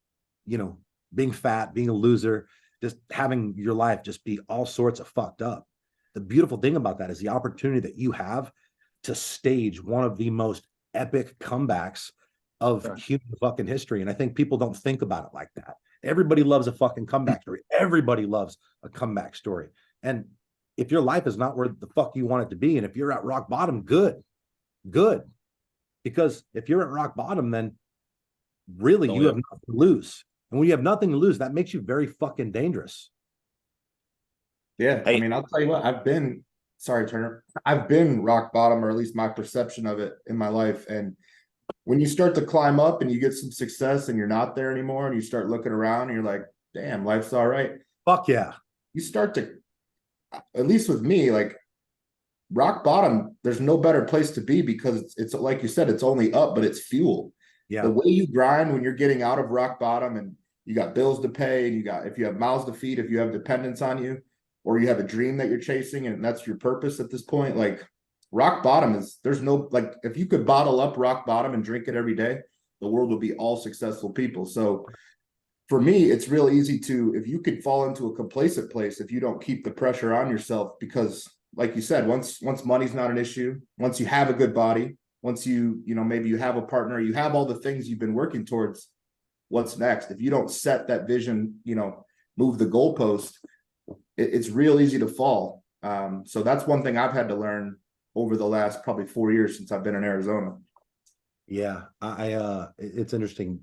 being fat, being a loser, just having your life just be all sorts of fucked up, the beautiful thing about that is the opportunity that you have to stage one of the most epic comebacks of human fucking history. And I think people don't think about it like that. Everybody loves a fucking comeback story. Everybody loves a comeback story. And if your life is not where the fuck you want it to be, and if you're at rock bottom, good. Because if you're at rock bottom, then really you have nothing to lose. And when you have nothing to lose, that makes you very fucking dangerous. Yeah. I mean, I'll tell you what, sorry, Turner. I've been rock bottom, or at least my perception of it in my life. And when you start to climb up and you get some success and you're not there anymore, and you start looking around and you're like, damn, life's all right. Fuck yeah. You start to, at least with me, like rock bottom, there's no better place to be, because it's like you said, it's only up, but it's fuel. Yeah. The way you grind when you're getting out of rock bottom, and you got bills to pay, and if you have mouths to feed, if you have dependents on you, or you have a dream that you're chasing and that's your purpose at this point, like rock bottom there's no, like, if you could bottle up rock bottom and drink it every day, the world would be all successful people. So for me, it's real easy if you could fall into a complacent place if you don't keep the pressure on yourself, because like you said, once money's not an issue, once you have a good body, once maybe you have a partner, you have all the things you've been working towards, what's next? If you don't set that vision, move the goalpost, it's real easy to fall. So that's one thing I've had to learn over the last probably 4 years since I've been in Arizona. Yeah, it's interesting.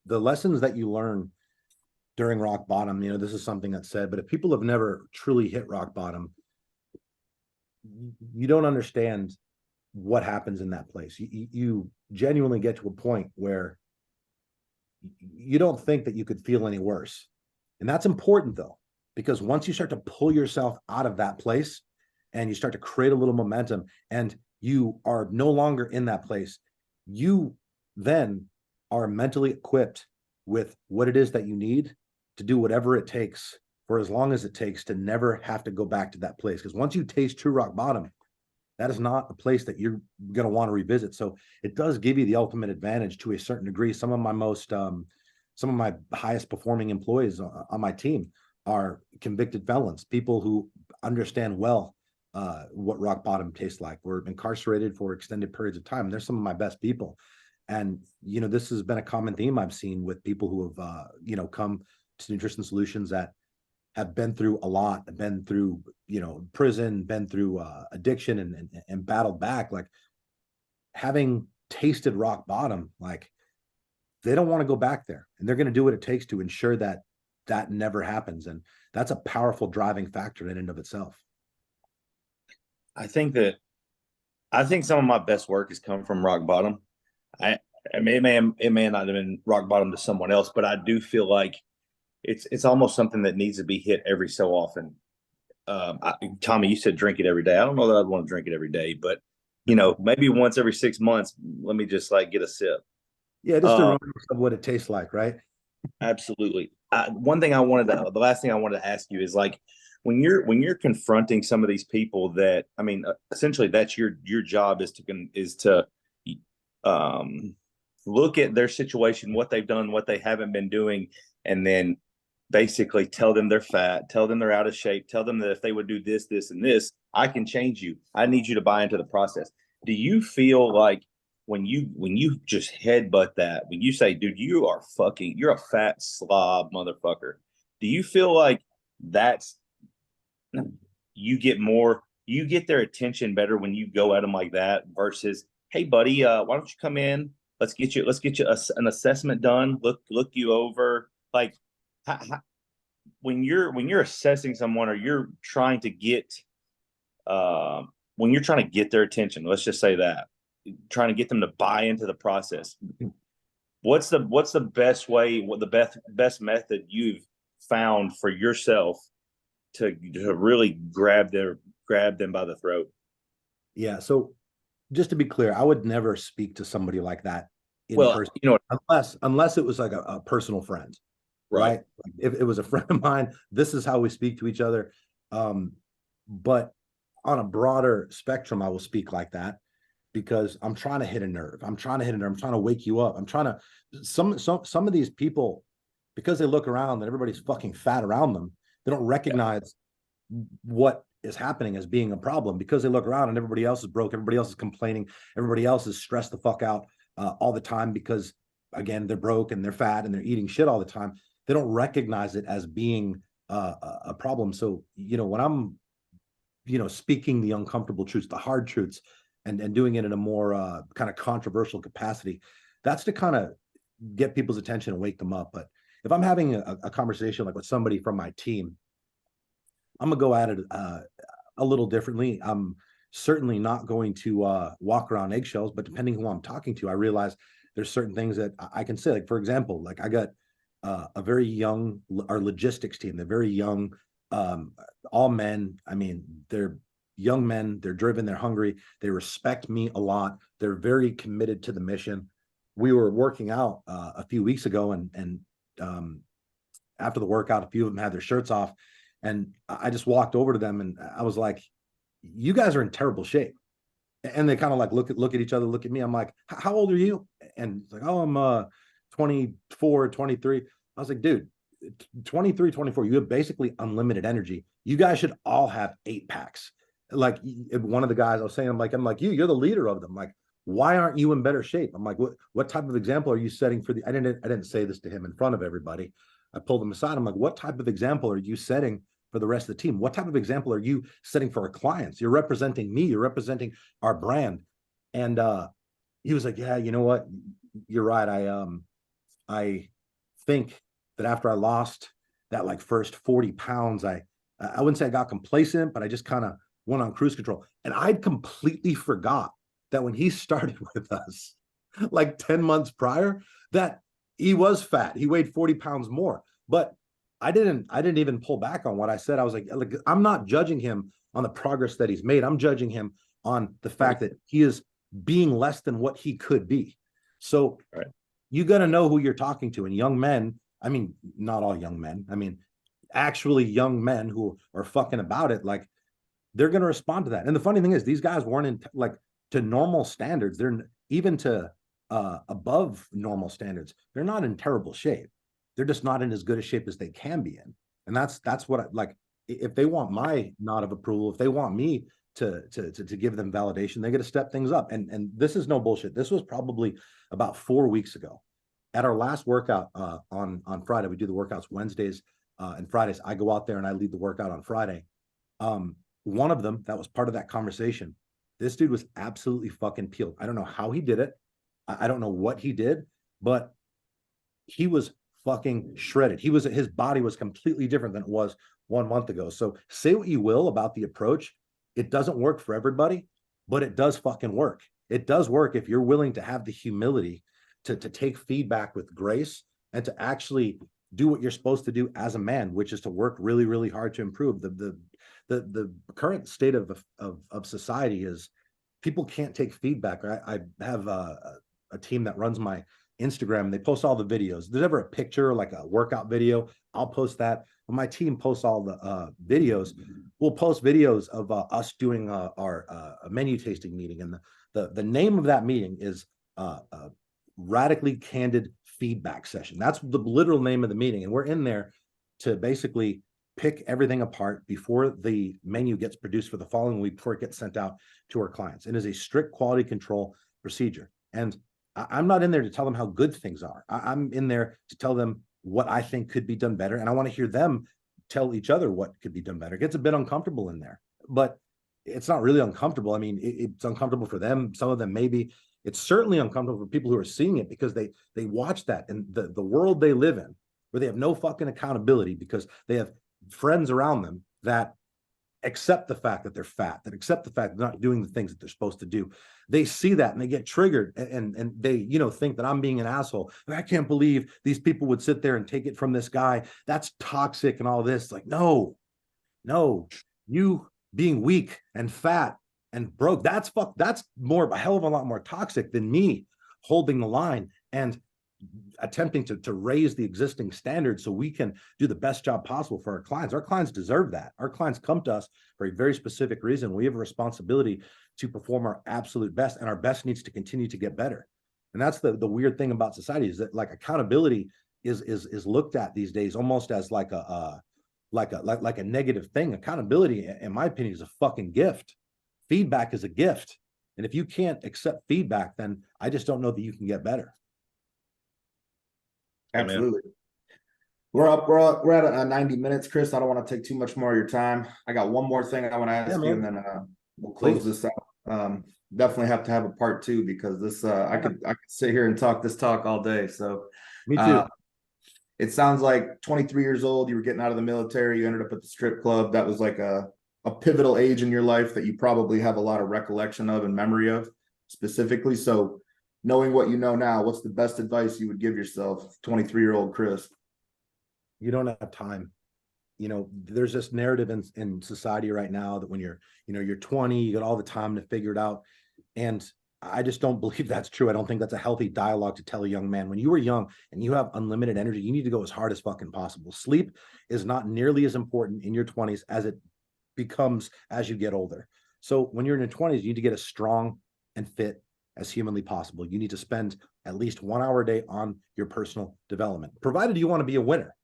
The lessons that you learn during rock bottom, this is something that's said, but if people have never truly hit rock bottom, you don't understand what happens in that place. You genuinely get to a point where you don't think that you could feel any worse. And that's important though, because once you start to pull yourself out of that place and you start to create a little momentum and you are no longer in that place, you then are mentally equipped with what it is that you need to do whatever it takes for as long as it takes to never have to go back to that place. Because once you taste true rock bottom, that is not a place that you're going to want to revisit. So it does give you the ultimate advantage to a certain degree. Some of my highest performing employees on my team are convicted felons, people who understand well what rock bottom tastes like. We're incarcerated for extended periods of time. They're some of my best people. And, this has been a common theme I've seen with people who have, come to Nutrition Solutions that have been through a lot, been through, prison, been through addiction and battled back, like having tasted rock bottom, like they don't want to go back there, and they're going to do what it takes to ensure that that never happens. And that's a powerful driving factor in and of itself. I think some of my best work has come from rock bottom. It may not have been rock bottom to someone else, but I do feel like it's almost something that needs to be hit every so often. Tommy, you said drink it every day. I don't know that I'd want to drink it every day, but maybe once every 6 months, let me just get a sip. Yeah, just a of what it tastes like, right? Absolutely. The last thing I wanted to ask you is when you're confronting some of these people that, essentially that's your job is to look at their situation, what they've done, what they haven't been doing, and then basically tell them they're fat, tell them they're out of shape, tell them that if they would do this, this, and this, I can change you. I need you to buy into the process. Do you feel like when you just headbutt that, when you say, dude, you're a fat slob motherfucker, do you feel like you get their attention better when you go at them like that versus, hey buddy, why don't you come in? Let's get you an assessment done. Look you over. When you're assessing someone, or you're trying to get their attention, let's just say that, trying to get them to buy into the process, what's the best way, what the best method you've found for yourself to really grab them by the throat? Yeah. So just to be clear, I would never speak to somebody like that in person, unless it was like a personal friend, right? If it was a friend of mine, this is how we speak to each other. But on a broader spectrum, I will speak like that because I'm trying to hit a nerve. I'm trying to wake you up. I'm trying to, some of these people, because they look around and everybody's fucking fat around them, they don't recognize what is happening as being a problem, because they look around and everybody else is broke, everybody else is complaining, everybody else is stressed the fuck out all the time because, again, they're broke and they're fat and they're eating shit all the time. They don't recognize it as being a problem. So, when I'm, speaking the uncomfortable truths, the hard truths, and doing it in a more kind of controversial capacity, that's to kind of get people's attention and wake them up. But if I'm having a conversation like with somebody from my team, I'm gonna go at it a little differently. I'm certainly not going to walk around eggshells, but depending who I'm talking to, I realize there's certain things that I can say. Like, for example, like I got a very young, our logistics team. They're very young, all men. I mean, they're young men. They're driven. They're hungry. They respect me a lot. They're very committed to the mission. We were working out a few weeks ago, and after the workout, a few of them had their shirts off, and I just walked over to them and I was like, "You guys are in terrible shape." And they kind of like look at each other, look at me. I'm like, "How old are you?" And it's like, "Oh, I'm 24, 23. I was like, "Dude, 23, 24, you have basically unlimited energy. You guys should all have 8-packs." Like, one of the guys I was saying, I'm like, you're the leader of them. Like, why aren't you in better shape? I'm like, what type of example are you setting for the, I didn't say this to him in front of everybody. I pulled him aside. I'm like, what type of example are you setting for the rest of the team? What type of example are you setting for our clients? You're representing me. You're representing our brand. And he was like, "Yeah, you know what? You're right. I think that after I lost that like first 40 pounds, I wouldn't say I got complacent, but I just kind of went on cruise control." And I'd completely forgot that when he started with us, like 10 months prior, that he was fat. He weighed 40 pounds more. But I didn't even pull back on what I said. I was like, I'm not judging him on the progress that he's made. I'm judging him on the fact that he is being less than what he could be. So you got to know who you're talking to. And young men, I mean, not all young men, I mean, actually young men who are fucking about it, like, they're going to respond to that. And the funny thing is, these guys weren't in like to normal standards. They're even to above normal standards. They're not in terrible shape. They're just not in as good a shape as they can be in. And that's what I like. If they want my nod of approval, if they want me to give them validation, they got to step things up. And this is no bullshit. This was probably about 4 weeks ago. At our last workout on Friday, we do the workouts Wednesdays and Fridays. I go out there and I lead the workout on Friday. One of them that was part of that conversation, this dude was absolutely fucking peeled. I don't know how he did it. I don't know what he did, but he was fucking shredded. His body was completely different than it was 1 month ago. So say what you will about the approach. It doesn't work for everybody, but it does fucking work. It does work if you're willing to have the humility to take feedback with grace and to actually do what you're supposed to do as a man, which is to work really, really hard to improve. The current state of society is people can't take feedback. I have a team that runs my Instagram. They post all the videos. There's ever a picture, like a workout video, I'll post that. When my team posts all the videos, we'll post videos of us doing our menu tasting meeting. And the name of that meeting is Radically Candid Feedback Session. That's the literal name of the meeting. And we're in there to basically pick everything apart before the menu gets produced for the following week, before it gets sent out to our clients. It is a strict quality control procedure. And I'm not in there to tell them how good things are. I'm in there to tell them what I think could be done better. And I want to hear them tell each other what could be done better. It gets a bit uncomfortable in there, but it's not really uncomfortable. I mean, it's uncomfortable for them. Some of them maybe. It's certainly uncomfortable for people who are seeing it, because they watch that, and the world they live in, where they have no fucking accountability because they have friends around them that accept the fact that they're fat, that accept the fact they're not doing the things that they're supposed to do. They see that and they get triggered, and they, think that I'm being an asshole. I can't believe these people would sit there and take it from this guy. That's toxic and all this. Like, no, you being weak and fat and broke, that's a hell of a lot more toxic than me holding the line and attempting to raise the existing standards so we can do the best job possible for our clients. Our clients deserve that. Our clients come to us for a very specific reason. We have a responsibility to perform our absolute best, and our best needs to continue to get better. And that's the weird thing about society, is that like accountability is looked at these days almost as like like a negative thing. Accountability, in my opinion, is a fucking gift. Feedback is a gift. And if you can't accept feedback, then I just don't know that you can get better. Absolutely. We're at 90 minutes, Chris. I don't want to take too much more of your time. I got one more thing I want to ask you, and then we'll close this out. Definitely have to have a part 2 because this I could sit here and talk this talk all day. So me too. It sounds like 23 years old, you were getting out of the military, you ended up at the strip club. That was like a pivotal age in your life that you probably have a lot of recollection of and memory of specifically. So knowing what you know now, what's the best advice you would give yourself, 23-year-old Chris? You don't have time. There's this narrative in society right now that when you're 20, you got all the time to figure it out. And I just don't believe that's true. I don't think that's a healthy dialogue to tell a young man. When you were young and you have unlimited energy, you need to go as hard as fucking possible. Sleep is not nearly as important in your 20s as it becomes as you get older. So when you're in your 20s, you need to get as strong and fit as humanly possible. You need to spend at least 1 hour a day on your personal development, provided you want to be a winner.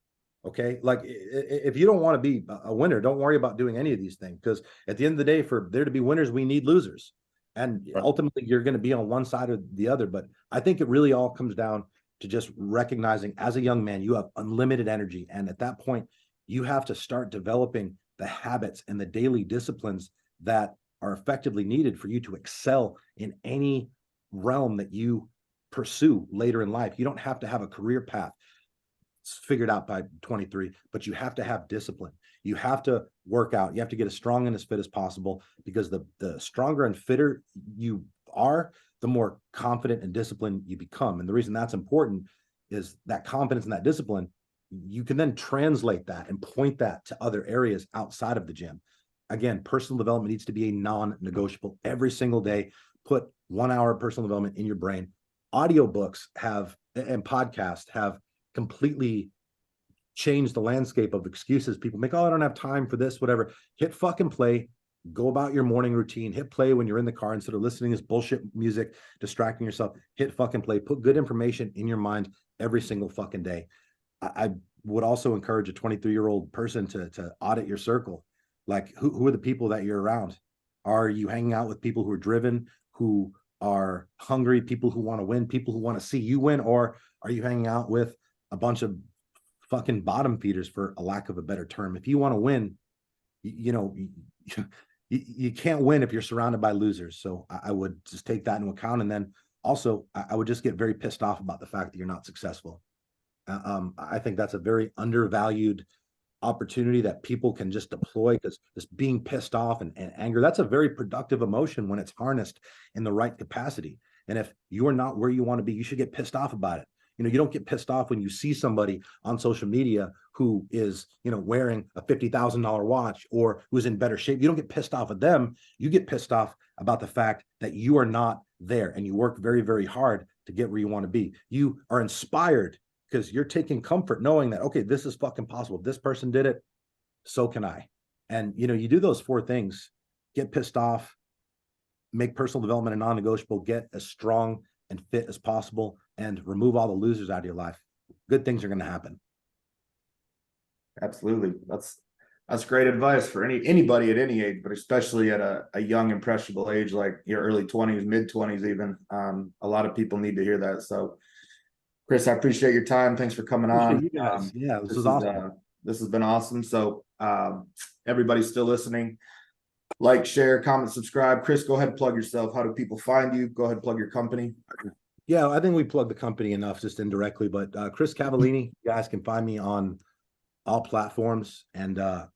Okay. Like if you don't want to be a winner, don't worry about doing any of these things, because at the end of the day, for there to be winners, we need losers. And ultimately you're going to be on one side or the other. But I think it really all comes down to just recognizing as a young man, you have unlimited energy. And at that point, you have to start developing the habits and the daily disciplines that are effectively needed for you to excel in any realm that you pursue later in life. You don't have to have a career path figured out by 23, but you have to have discipline. You have to work out. You have to get as strong and as fit as possible, because the stronger and fitter you are, the more confident and disciplined you become. And the reason that's important is that confidence and that discipline, you can then translate that and point that to other areas outside of the gym. Again, personal development needs to be a non-negotiable every single day. Put 1 hour of personal development in your brain. Audiobooks and podcasts have completely changed the landscape of excuses people make. Oh, I don't have time for this, whatever. Hit fucking play. Go about your morning routine. Hit play when you're in the car instead of listening to this bullshit music, distracting yourself. Hit fucking play. Put good information in your mind every single fucking day. I would also encourage a 23-year-old person to audit your circle. Like, who are the people that you're around? Are you hanging out with people who are driven, who are hungry, people who want to win, people who want to see you win? Or are you hanging out with a bunch of fucking bottom feeders, for a lack of a better term? If you want to win, you can't win if you're surrounded by losers. So I would just take that into account. And then also I would just get very pissed off about the fact that you're not successful. I think that's a very undervalued opportunity that people can just deploy, because this being pissed off and anger, that's a very productive emotion when it's harnessed in the right capacity. And if you're not where you want to be, you should get pissed off about it. You don't get pissed off when you see somebody on social media who is, wearing a $50,000 watch or who's in better shape. You don't get pissed off at them. You get pissed off about the fact that you are not there, and you work very, very hard to get where you want to be. You are inspired because you're taking comfort knowing that, okay, this is fucking possible. If this person did it, so can I. And, you do those 4 things: get pissed off, make personal development a non-negotiable, get as strong and fit as possible, and remove all the losers out of your life. Good things are going to happen. Absolutely. That's great advice for anybody at any age, but especially at a young, impressionable age like your early 20s, mid 20s even. A lot of people need to hear that. So Chris, I appreciate your time. Thanks for coming on. You guys. This is awesome. This has been awesome. So everybody still listening, like, share, comment, subscribe. Chris, go ahead and plug yourself. How do people find you? Go ahead and plug your company. Yeah, I think we plugged the company enough, just indirectly, but Chris Cavallini, you guys can find me on all platforms. And I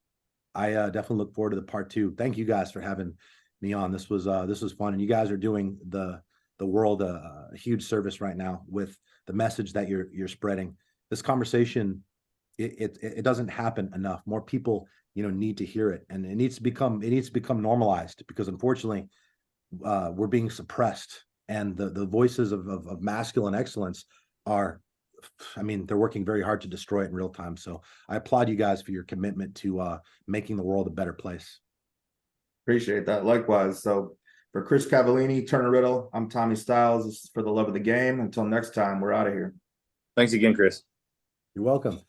definitely look forward to the part 2. Thank you guys for having me on. This was fun. And you guys are doing the world a huge service right now with the message that you're spreading. This conversation, it doesn't happen enough. More people, need to hear it, and it needs to become normalized, because unfortunately we're being suppressed, and the voices of masculine excellence are, they're working very hard to destroy it in real time. So I applaud you guys for your commitment to making the world a better place. Appreciate that. Likewise. So for Chris Cavallini, Turner Riddle, I'm Tommy Stiles. This is For the Love of the Game. Until next time, we're out of here. Thanks again, Chris. You're welcome.